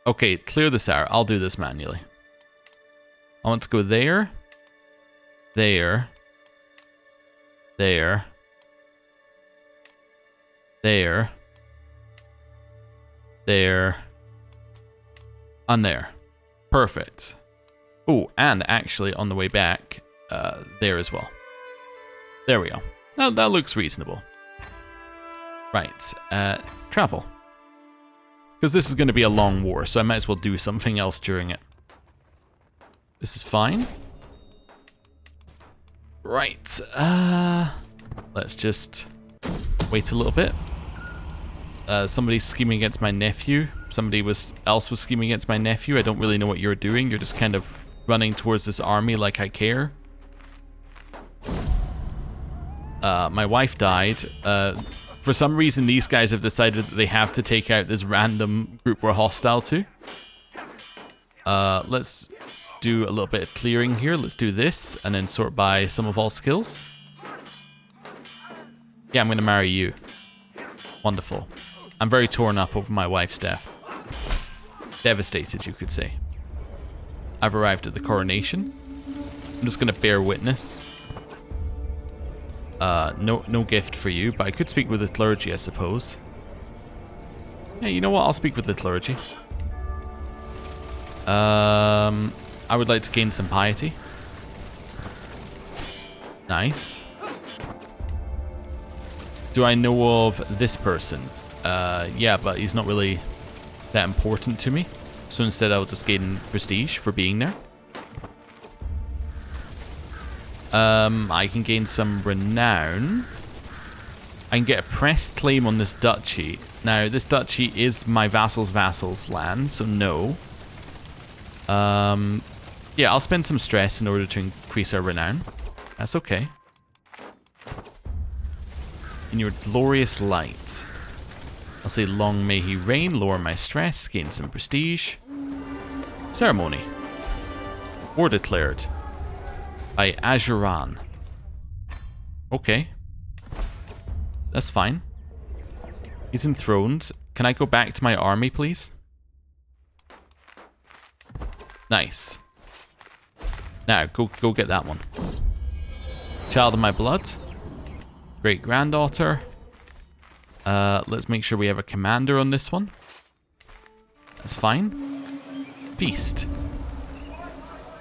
Okay, clear this out. I'll do this manually. I want to go there. There. There. There. There. And there. Perfect. Oh, and actually on the way back, there as well. There we go. Now that looks reasonable. Right. Travel. Because this is going to be a long war, so I might as well do something else during it. This is fine. Right. Let's just wait a little bit. Somebody's scheming against my nephew. Somebody else was scheming against my nephew. I don't really know what you're doing. You're just kind of running towards this army like I care. My wife died. For some reason, these guys have decided that they have to take out this random group we're hostile to. Let's do a little bit of clearing here. Let's do this, and then sort by sum of all skills. Yeah, I'm going to marry you. Wonderful. I'm very torn up over my wife's death. Devastated, you could say. I've arrived at the coronation. I'm just going to bear witness. No gift for you, but I could speak with the clergy, I suppose. Yeah, you know what? I'll speak with the clergy. I would like to gain some piety. Nice. Do I know of this person? Yeah, but he's not really that important to me. So instead I'll just gain prestige for being there. I can gain some renown. I can get a pressed claim on this duchy. Now, this duchy is my vassal's land, so no. Yeah, I'll spend some stress in order to increase our renown. That's okay. In your glorious light. I'll say long may he reign, lower my stress, gain some prestige. Ceremony. War declared. By Ajuran. Okay. That's fine. He's enthroned. Can I go back to my army, please? Nice. Now, go get that one. Child of my blood. Great granddaughter. Let's make sure we have a commander on this one. That's fine. Feast.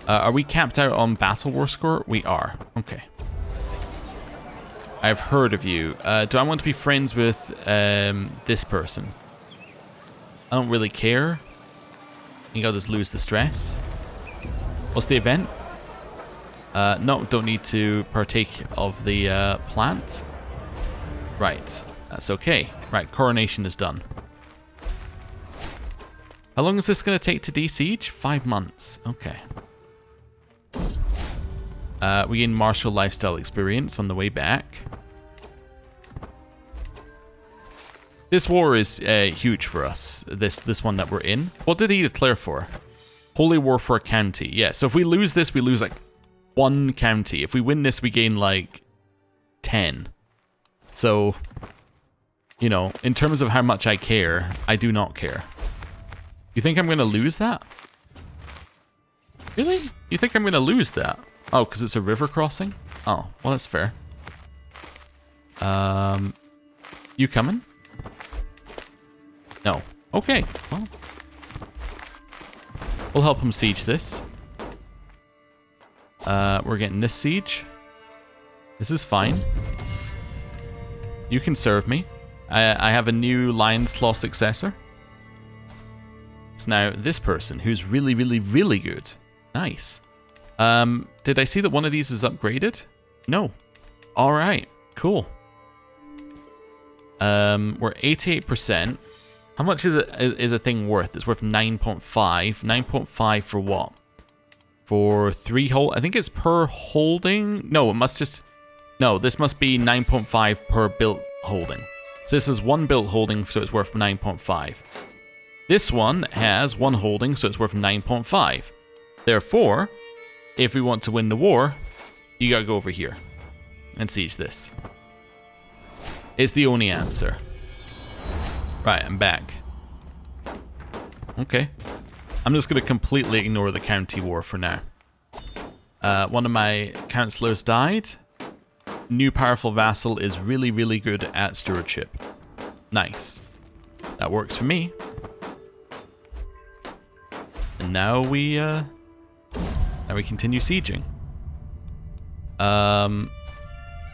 Are we capped out on battle war score? We are. Okay. I've heard of you. Do I want to be friends with this person? I don't really care. I think I'll just lose the stress. What's the event? No, don't need to partake of the plant. Right. That's okay. Right, coronation is done. How long is this going to take to de-siege? 5 months. Okay. We gain martial lifestyle experience on the way back. This war is huge for us, this one that we're in. What did he declare for? Holy War for a county. Yeah, so if we lose this, we lose like 1 county. If we win this, we gain like 10. So, you know, in terms of how much I care, I do not care. You think I'm going to lose that? Really? You think I'm going to lose that? Oh, because it's a river crossing? Oh, well, that's fair. You coming? No. Okay, well. We'll help him siege this. We're getting this siege. This is fine. You can serve me. I have a new Lion's Claw successor. It's now this person who's really, really, really good. Nice. Did I see that one of these is upgraded? No. Alright, cool. We're 88%. How much is a thing worth? It's worth 9.5. 9.5 for what? For 3 hold. I think it's per holding. No, it must just. No, this must be 9.5 per built holding. So this is 1 built holding, so it's worth 9.5. This one has 1 holding, so it's worth 9.5. Therefore, if we want to win the war, you gotta go over here and siege this. It's the only answer. Right, I'm back. Okay. I'm just going to completely ignore the county war for now. One of my councillors died. New powerful vassal is really, really good at stewardship. Nice. That works for me. And now we continue sieging.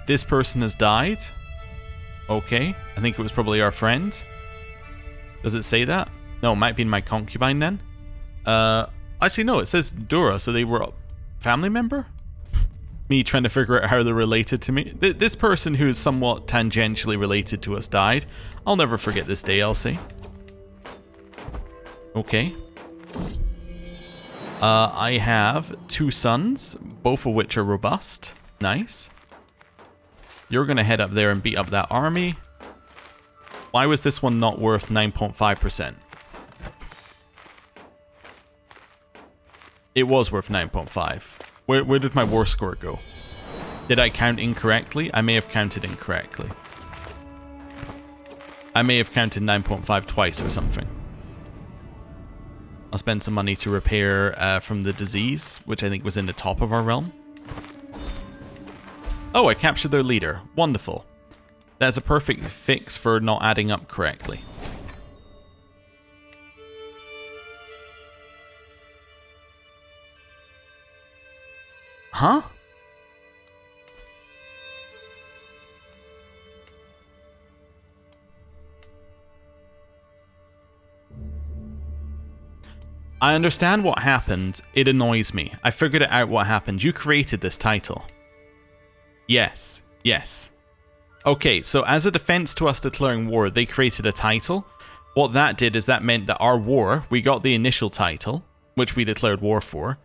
This person has died. Okay. I think it was probably our friend. Does it say that? No, it might be my concubine then. Actually, no, it says Dura, so they were a family member? Me trying to figure out how they're related to me. This person who is somewhat tangentially related to us died. I'll never forget this day, I'll say. Okay. I have 2 sons, both of which are robust. Nice. You're going to head up there and beat up that army. Why was this one not worth 9.5%? It was worth 9.5. Where did my war score go? Did I count incorrectly? I may have counted incorrectly. I may have counted 9.5 twice or something. I'll spend some money to repair from the disease, which I think was in the top of our realm. Oh, I captured their leader. Wonderful. That's a perfect fix for not adding up correctly. Huh? I understand what happened. It annoys me. I figured it out what happened. You created this title. Yes. Yes. Okay, so as a defense to us declaring war, they created a title. What that did is that meant that our war, we got the initial title, which we declared war for,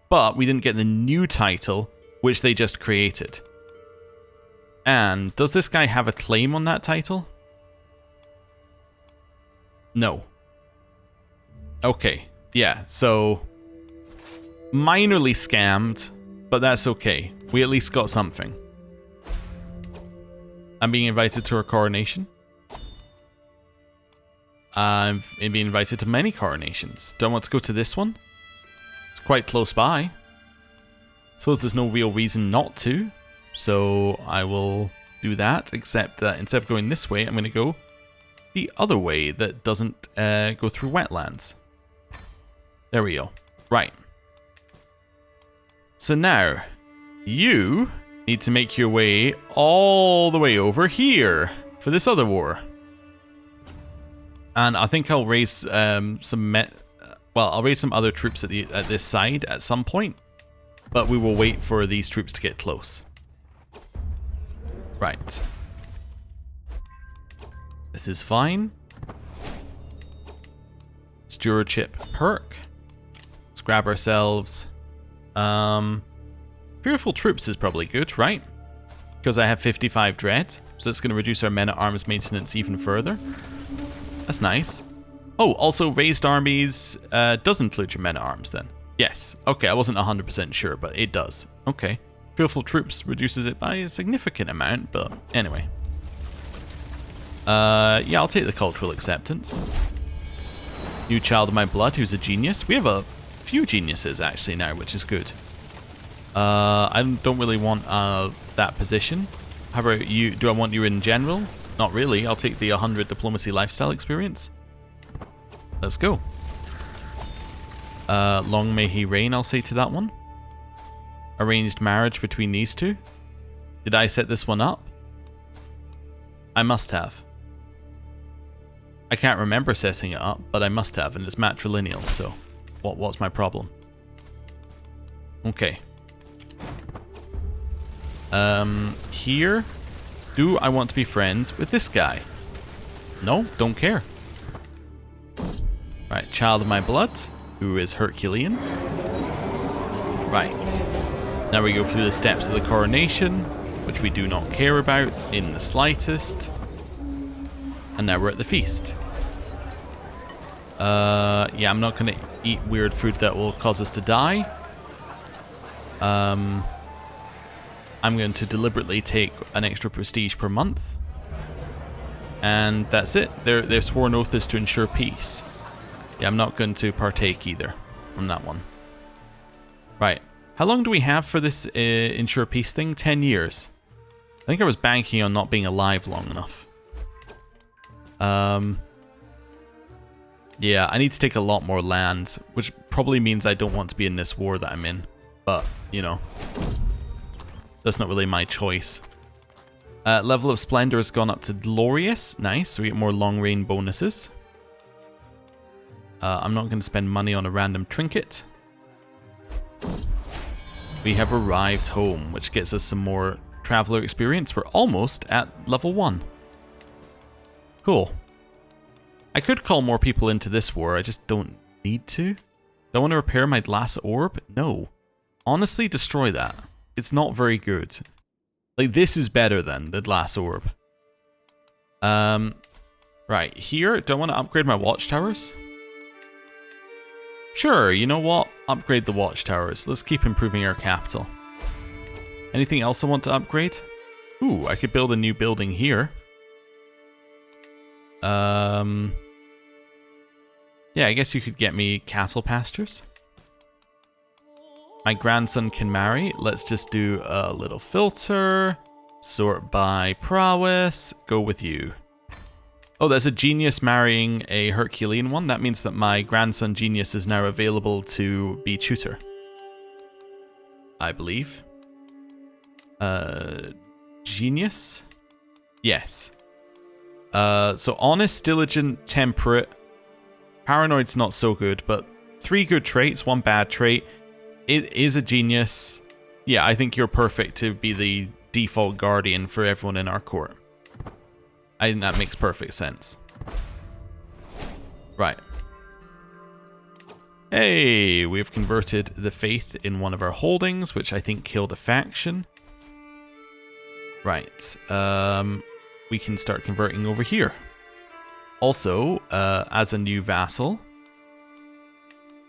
but we didn't get the new title, which they just created. And does this guy have a claim on that title? No. Okay, yeah, so minorly scammed, but that's okay. We at least got something. I'm being invited to a coronation. I'm being invited to many coronations. Do I want to go to this one? It's quite close by. Suppose there's no real reason not to. So I will do that, except that instead of going this way, I'm going to go the other way that doesn't go through wetlands. There we go. Right. So now, you need to make your way all the way over here for this other war. And I think I'll raise I'll raise some other troops at this side at some point, but we will wait for these troops to get close. Right. This is fine. Let's stewardship perk. Let's grab ourselves. Fearful troops is probably good, right? Because I have 55 dread, so it's going to reduce our men-at-arms maintenance even further. That's nice. Oh, also raised armies does include your men-at-arms then. Yes. Okay, I wasn't 100% sure, but it does. Okay. Fearful troops reduces it by a significant amount, but anyway. Yeah, I'll take the cultural acceptance. New child of my blood who's a genius. We have a few geniuses actually now, which is good. I don't really want that position. How about you? Do I want you in general? Not really. I'll take the 100 diplomacy lifestyle experience. Let's go. Long may he reign, I'll say to that one. Arranged marriage between these two. Did I set this one up? I must have. I can't remember setting it up, but I must have, and it's matrilineal, so what's my problem? Okay. Here, do I want to be friends with this guy? No, don't care. Right, child of my blood, who is Herculean. Right. Now we go through the steps of the coronation, which we do not care about in the slightest. And now we're at the feast. Yeah, I'm not going to eat weird food that will cause us to die. I'm going to deliberately take an extra prestige per month. And that's it. Their sworn oath is to ensure peace. Yeah, I'm not going to partake either on that one. Right. How long do we have for this ensure peace thing? 10 years. I think I was banking on not being alive long enough. Yeah, I need to take a lot more land, which probably means I don't want to be in this war that I'm in. But, you know, that's not really my choice. Level of Splendor has gone up to Glorious. Nice, so we get more long range bonuses. I'm not going to spend money on a random trinket. We have arrived home, which gets us some more traveler experience. We're almost at level 1. Cool. I could call more people into this war, I just don't need to. Do I want to repair my glass orb? No. Honestly, destroy that. It's not very good. Like, this is better than the glass orb. Right, here, do I want to upgrade my watchtowers? Sure, you know what? Upgrade the watchtowers. Let's keep improving our capital. Anything else I want to upgrade? Ooh, I could build a new building here. Yeah, I guess you could get me castle pastures. My grandson can marry. Let's just do a little filter. Sort by prowess. Go with you. Oh, there's a genius marrying a Herculean one. That means that my grandson genius is now available to be tutor. I believe. Genius? Yes. So honest, diligent, temperate. Paranoid's not so good, but 3 good traits, 1 bad trait. It is a genius. Yeah, I think you're perfect to be the default guardian for everyone in our court. I think that makes perfect sense. Right. Hey, we've converted the faith in one of our holdings, which I think killed a faction. Right. We can start converting over here. Also, as a new vassal,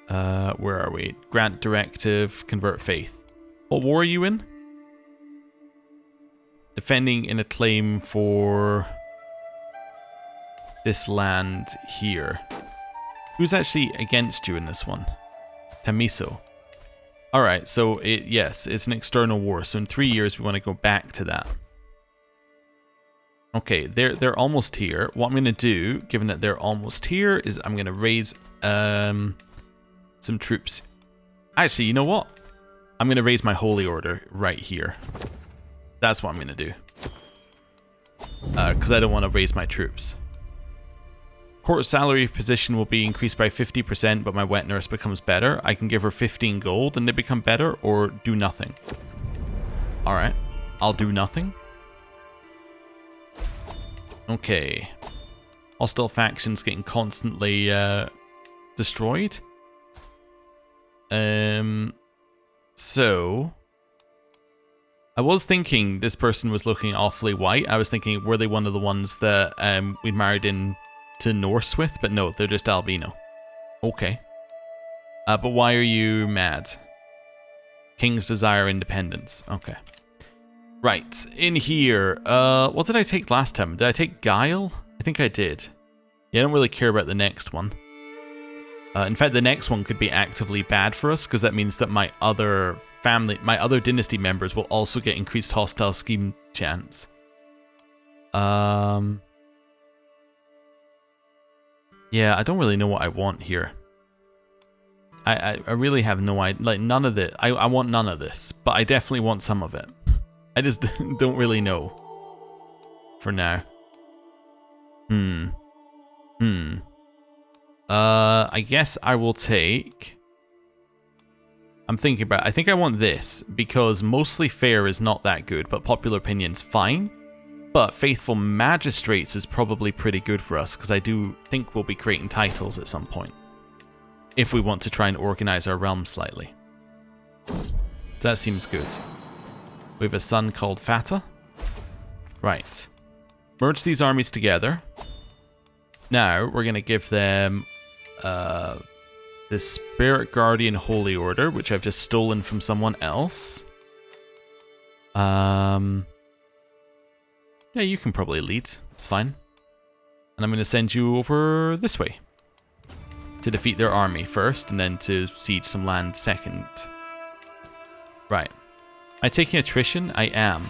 where are we? Grant directive, convert faith. What war are you in? Defending in a claim for this land here. Who's actually against you in this one? Tamiso. Alright, so yes, it's an external war. So in 3 years, we want to go back to that. Okay, they're almost here. What I'm going to do, given that they're almost here, is I'm going to raise some troops. Actually, you know what? I'm going to raise my holy order right here. That's what I'm going to do. Because I don't want to raise my troops. Court salary position will be increased by 50%, but my wet nurse becomes better. I can give her 15 gold and they become better, or do nothing. Alright, I'll do nothing. Okay. Hostile factions getting constantly destroyed. So I was thinking this person was looking awfully white. I was thinking, were they one of the ones that we married in to Norse with? But no, they're just albino. Okay. But why are you mad? Kings desire independence. Okay. Right, in here. What did I take last time? Did I take Guile? I think I did. Yeah, I don't really care about the next one. In fact, the next one could be actively bad for us, because that means that my other dynasty members will also get increased hostile scheme chance. Yeah, I don't really know what I want here. I really have no idea. Like, none of it. I want none of this, but I definitely want some of it. I just don't really know. For now. I guess I will take... I'm thinking about... I think I want this, because mostly fair is not that good, but popular opinion's fine. But Faithful Magistrates is probably pretty good for us, because I do think we'll be creating titles at some point. If we want to try and organize our realm slightly. That seems good. We have a son called Fata. Right. Merge these armies together. Now, we're going to give them the Spirit Guardian Holy Order, which I've just stolen from someone else. Yeah, you can probably lead. It's fine. And I'm going to send you over this way. To defeat their army first, and then to siege some land second. Right. Am I taking attrition? I am.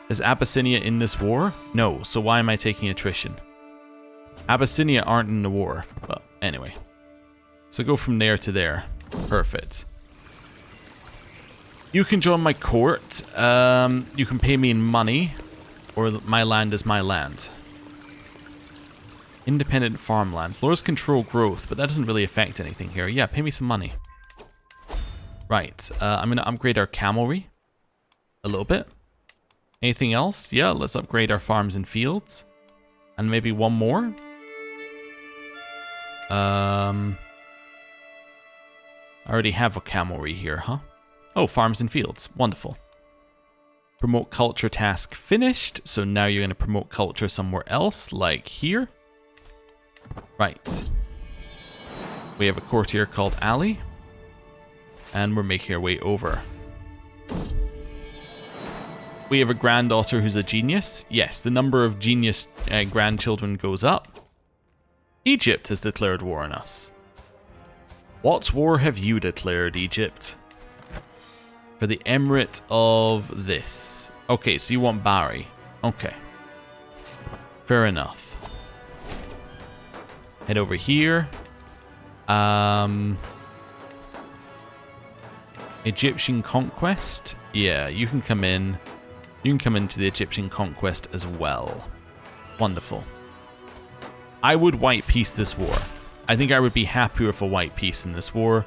Is Abyssinia in this war? No, so why am I taking attrition? Abyssinia aren't in the war. But anyway. So go from there to there. Perfect. You can join my court. You can pay me in money. Or my land is my land. Independent farmlands. Lowers control growth, but that doesn't really affect anything here. Yeah, pay me some money. Right. I'm going to upgrade our cavalry. A little bit. Anything else? Yeah, let's upgrade our farms and fields. And maybe one more. I already have a cavalry here, huh? Oh, farms and fields. Wonderful. Promote culture task finished. So now you're going to promote culture somewhere else, like here. Right. We have a courtier called Ali. And we're making our way over. We have a granddaughter who's a genius. Yes, the number of genius grandchildren goes up. Egypt has declared war on us. What war have you declared, Egypt? For the emirate of this. Okay, so you want Bari. Okay. Fair enough. Head over here. Egyptian conquest. Yeah, you can come in. You can come into the Egyptian conquest as well. Wonderful. I would white peace this war. I think I would be happy with a white peace in this war.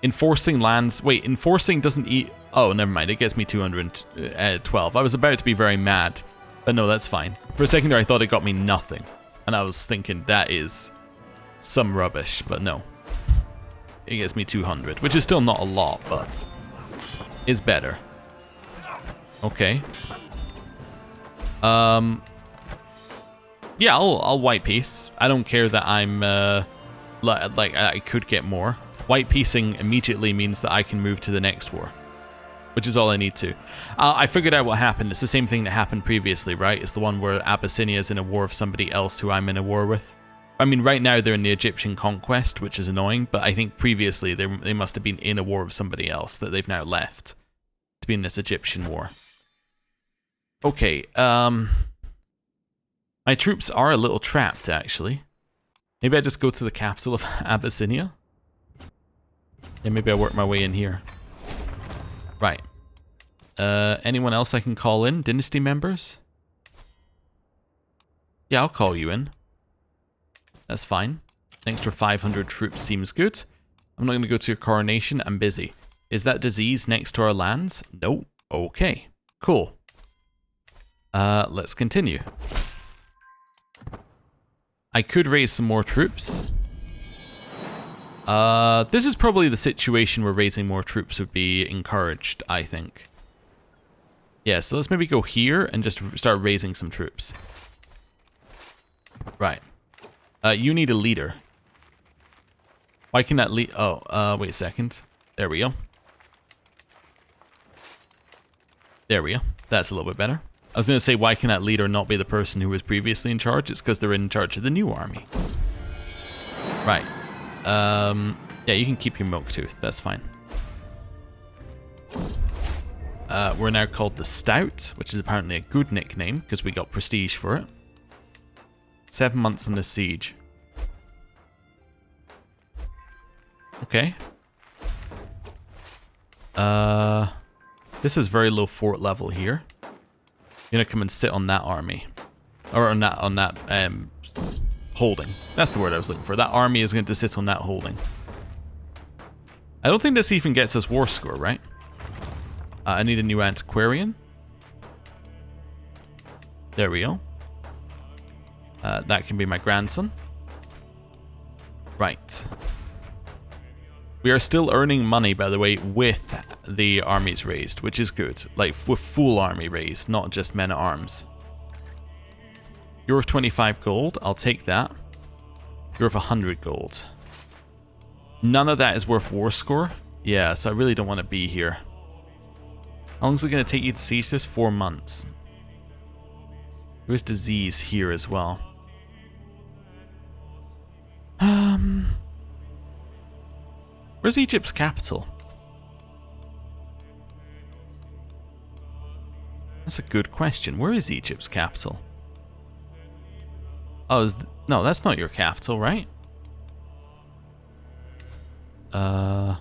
Enforcing lands... Wait, enforcing doesn't eat... Oh, never mind. It gets me 212. I was about to be very mad. But no, that's fine. For a second there, I thought it got me nothing. And I was thinking, that is some rubbish. But no. It gets me 200. Which is still not a lot, but... is better. Okay. Yeah, I'll white peace. I don't care that I'm like I could get more. White piecing immediately means that I can move to the next war, which is all I need to. I figured out what happened. It's the same thing that happened previously, right? It's the one where Abyssinia is in a war with somebody else who I'm in a war with. I mean, right now they're in the Egyptian conquest, which is annoying, but I think previously they must have been in a war with somebody else that they've now left to be in this Egyptian war. Okay, my troops are a little trapped, actually. Maybe I just go to the capital of Abyssinia? Yeah, maybe I work my way in here. Right. Anyone else I can call in? Dynasty members? Yeah, I'll call you in. That's fine. An extra 500 troops seems good. I'm not going to go to your coronation. I'm busy. Is that disease next to our lands? No. Okay. Cool. Let's continue. I could raise some more troops. This is probably the situation where raising more troops would be encouraged, I think. Yeah, so let's maybe go here and just start raising some troops. Right. You need a leader. Why can that lead... Oh, wait a second. There we go. There we go. That's a little bit better. I was going to say, why can that leader not be the person who was previously in charge? It's because they're in charge of the new army. Right. Yeah, you can keep your milk tooth. That's fine. We're now called the Stout, which is apparently a good nickname because we got prestige for it. 7 months on the siege. Okay. This is very low fort level here. You're gonna come and sit on that army, or on that holding. That's the word I was looking for. That army is going to sit on that holding. I don't think this even gets us war score, right? I need a new antiquarian. There we go. That can be my grandson. Right. We are still earning money, by the way, with the armies raised, which is good. Like, with full army raised, not just men-at-arms. You're worth 25 gold. I'll take that. You're worth 100 gold. None of that is worth war score. Yeah, so I really don't want to be here. How long is it going to take you to siege this? 4 months. There's disease here as well. Where's Egypt's capital? That's a good question. Where is Egypt's capital? Oh, no, that's not your capital, right? Oh,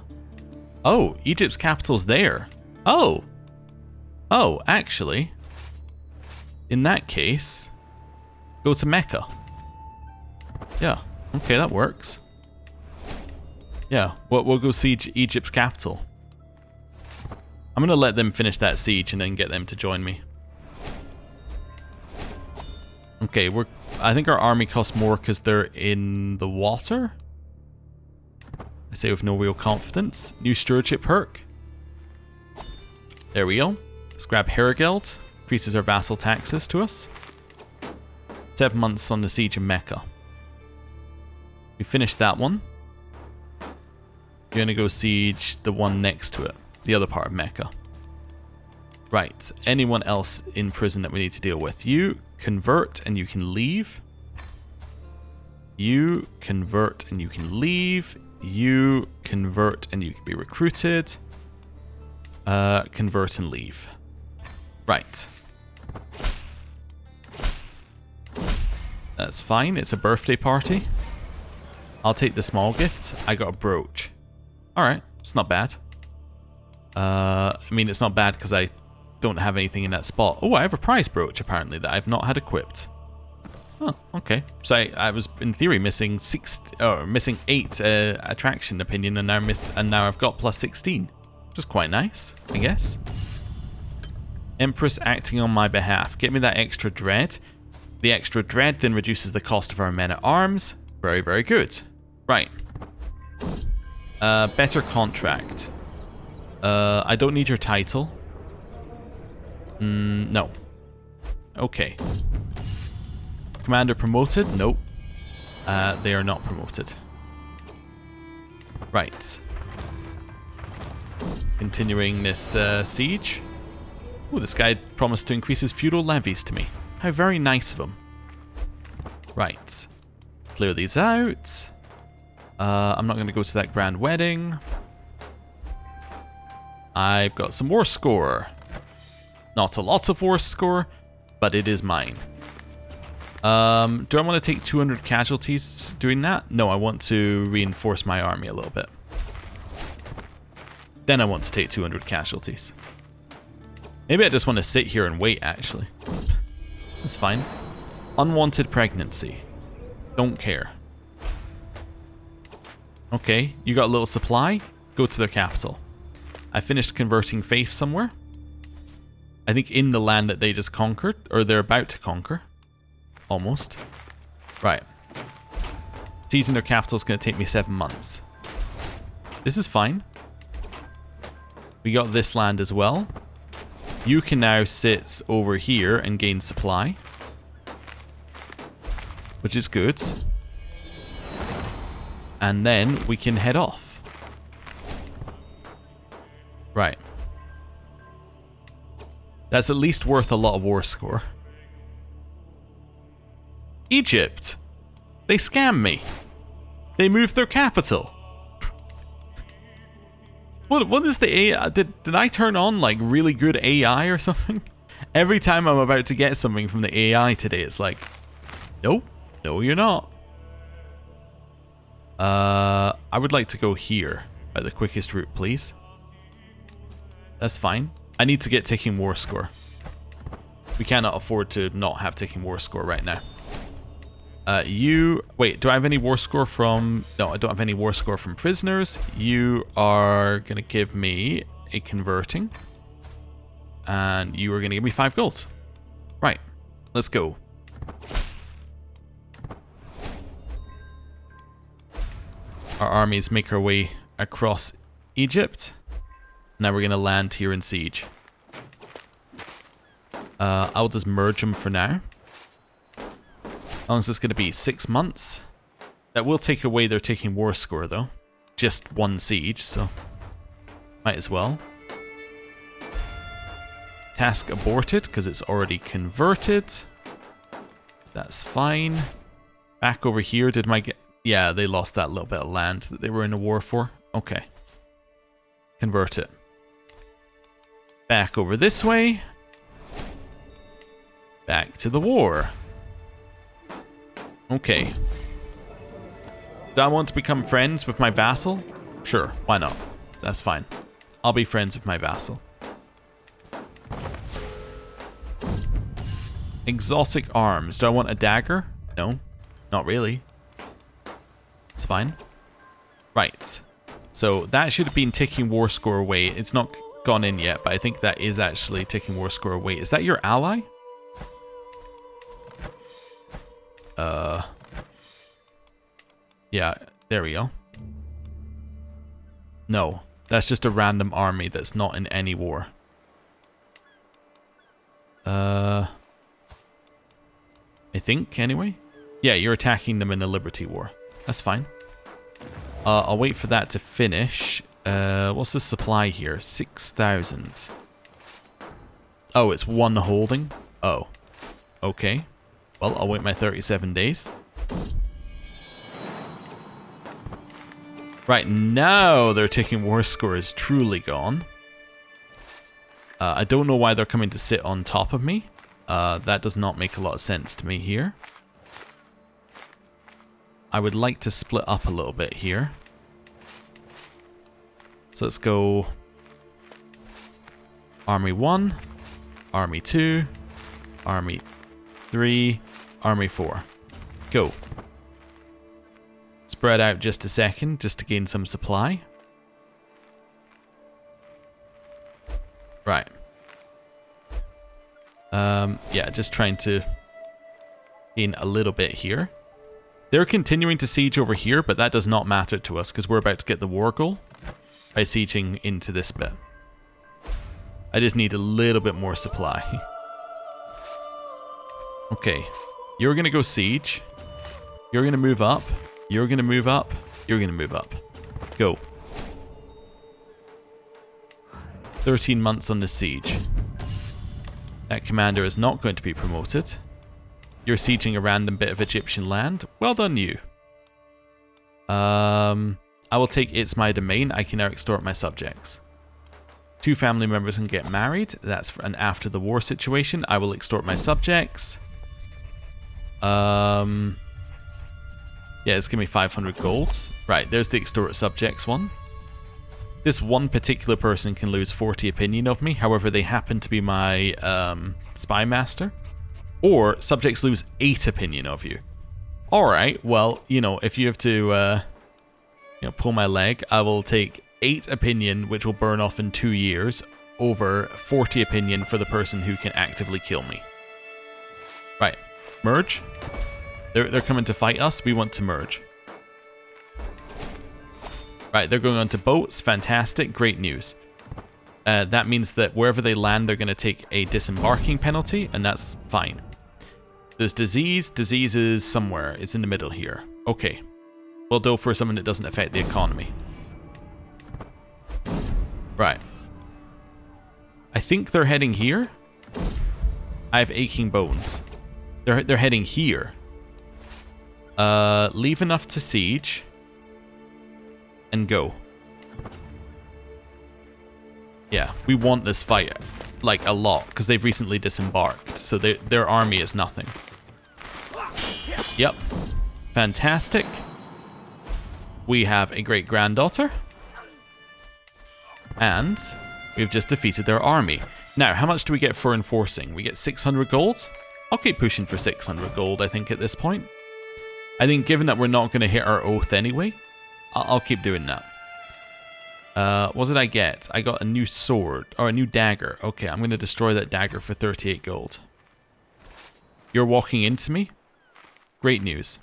Egypt's capital's there. Oh, actually, in that case, go to Mecca. Yeah, okay, that works. Yeah, we'll go siege Egypt's capital. I'm gonna let them finish that siege and then get them to join me. Okay, I think our army costs more because they're in the water. I say with no real confidence. New stewardship perk. There we go. Let's grab Herigeld. Increases our vassal taxes to us. 7 months on the siege of Mecca. We finished that one. You're gonna go siege the one next to it. The other part of Mecca. Right. Anyone else in prison that we need to deal with? You convert and you can leave. You convert and you can leave. You convert and you can be recruited. Convert and leave. Right. That's fine. It's a birthday party. I'll take the small gift. I got a brooch. Alright. It's not bad. I mean, it's not bad because I don't have anything in that spot. Oh, I have a prize brooch, apparently, that I've not had equipped. Oh, okay. So I was, in theory, missing 8 attraction opinion, and now I've got plus 16. Which is quite nice, I guess. Empress acting on my behalf. Get me that extra dread. The extra dread then reduces the cost of our men-at-arms. Very, very good. Right. Better contract. I don't need your title. No. Okay. Commander promoted? Nope. They are not promoted. Right. Continuing this siege. Oh, this guy promised to increase his feudal levies to me. How very nice of him. Right. Clear these out. I'm not going to go to that grand wedding. I've got some war score. Not a lot of war score, but it is mine. Do I want to take 200 casualties doing that? No, I want to reinforce my army a little bit. Then I want to take 200 casualties. Maybe I just want to sit here and wait, actually. That's fine. Unwanted pregnancy. Don't care. Okay, you got a little supply? Go to their capital. I finished converting faith somewhere. I think in the land that they just conquered, or they're about to conquer. Almost. Right. Seizing their capital is going to take me 7 months. This is fine. We got this land as well. You can now sit over here and gain supply, which is good. And then we can head off. Right. That's at least worth a lot of war score. Egypt. They scammed me. They moved their capital. What is the AI? Did I turn on like really good AI or something? Every time I'm about to get something from the AI today, it's like, nope, no you're not. I would like to go here by the quickest route, please. That's fine. I need to get ticking war score. We cannot afford to not have ticking war score right now. Wait, do I have any war score from... No, I don't have any war score from prisoners. You are going to give me a converting. And you are going to give me 5 gold. Right, let's go. Our armies make our way across Egypt. Now we're going to land here in siege. I'll just merge them for now. How long is this going to be? 6 months? That will take away their taking war score, though. Just 1 siege, so might as well. Task aborted, because it's already converted. That's fine. Back over here, did my... Yeah, they lost that little bit of land that they were in a war for. Okay. Convert it. Back over this way. Back to the war. Okay. Do I want to become friends with my vassal? Sure, why not? That's fine. I'll be friends with my vassal. Exotic arms. Do I want a dagger? No, not really. It's fine. Right. So that should have been ticking war score away. It's not gone in yet, but I think that is actually ticking war score away. Is that your ally? Yeah, there we go. No, that's just a random army that's not in any war. I think, anyway. Yeah, you're attacking them in a liberty war. That's fine. I'll wait for that to finish. What's the supply here? 6,000. Oh, it's 1 holding? Oh. Okay. Well, I'll wait my 37 days. Right, now their ticking war score is truly gone. I don't know why they're coming to sit on top of me. That does not make a lot of sense to me here. I would like to split up a little bit here. So let's go Army 1, Army 2, Army 3, Army 4. Go. Spread out just a second, just to gain some supply. Right. Yeah, just trying to gain a little bit here. They're continuing to siege over here, but that does not matter to us, because we're about to get the war goal by sieging into this bit. I just need a little bit more supply. Okay. You're going to go siege. You're going to move up. You're going to move up. You're going to move up. Go. 13 months on the siege. That commander is not going to be promoted. You're sieging a random bit of Egyptian land. Well done, you. I will take it's my domain. I can now extort my subjects. 2 family members can get married. That's for an after the war situation. I will extort my subjects. Yeah, it's giving me 500 gold. Right, there's the extort subjects one. This one particular person can lose 40 opinion of me. However, they happen to be my spy master. Or subjects lose 8 opinion of you. Alright, well, you know, if you have to pull my leg, I will take 8 opinion, which will burn off in 2 years, over 40 opinion for the person who can actively kill me. Right, merge. They're coming to fight us. We want to merge. Right, they're going onto boats. Fantastic. Great news. That means that wherever they land, they're going to take a disembarking penalty, and that's fine. There's disease. Disease is somewhere. It's in the middle here. Okay. We'll go for something that doesn't affect the economy. Right. I think they're heading here. I have aching bones. They're heading here. Leave enough to siege. And go. Yeah, we want this fight, like, a lot, because they've recently disembarked, so their army is nothing. Yep. Fantastic. We have a great-granddaughter. And we've just defeated their army. Now, how much do we get for enforcing? We get 600 gold? I'll keep pushing for 600 gold, I think, at this point. I think given that we're not going to hit our oath anyway, I'll keep doing that. What did I get? I got a new sword, or a new dagger. Okay, I'm going to destroy that dagger for 38 gold. You're walking into me? Great news.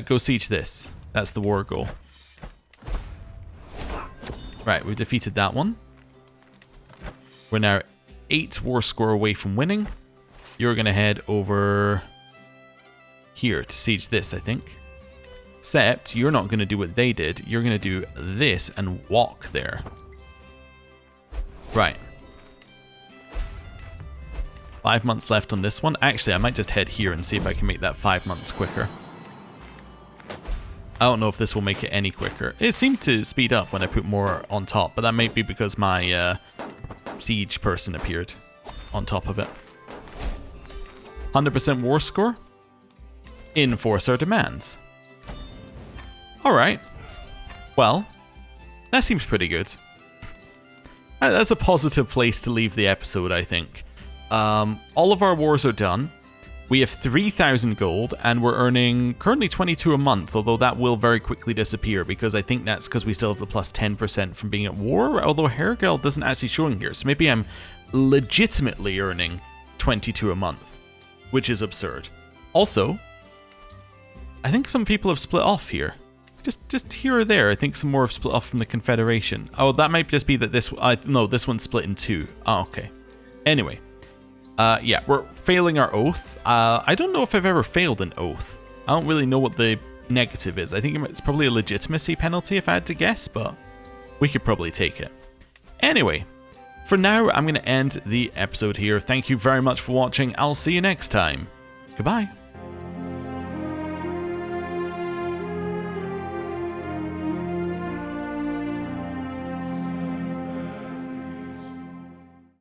Go siege this. That's the war goal. Right, we've defeated that one. We're now 8 war score away from winning. You're going to head over here to siege this, I think. Except you're not going to do what they did. You're going to do this and walk there. Right. 5 months left on this one. Actually, I might just head here and see if I can make that 5 months quicker. I don't know if this will make it any quicker. It seemed to speed up when I put more on top, but that might be because my siege person appeared on top of it. 100% war score. Enforce our demands. Alright. Well, that seems pretty good. That's a positive place to leave the episode, I think. All of our wars are done. We have 3,000 gold, and we're earning currently 22 a month, although that will very quickly disappear, because I think that's because we still have the plus 10% from being at war, although Hergel doesn't actually show in here, so maybe I'm legitimately earning 22 a month, which is absurd. Also, I think some people have split off here. Just here or there, I think some more have split off from the Confederation. Oh, that might just be that this... no, this one's split in 2. Oh, okay. Anyway. Yeah, we're failing our oath. I don't know if I've ever failed an oath. I don't really know what the negative is. I think it's probably a legitimacy penalty if I had to guess, but we could probably take it. Anyway, for now, I'm going to end the episode here. Thank you very much for watching. I'll see you next time. Goodbye.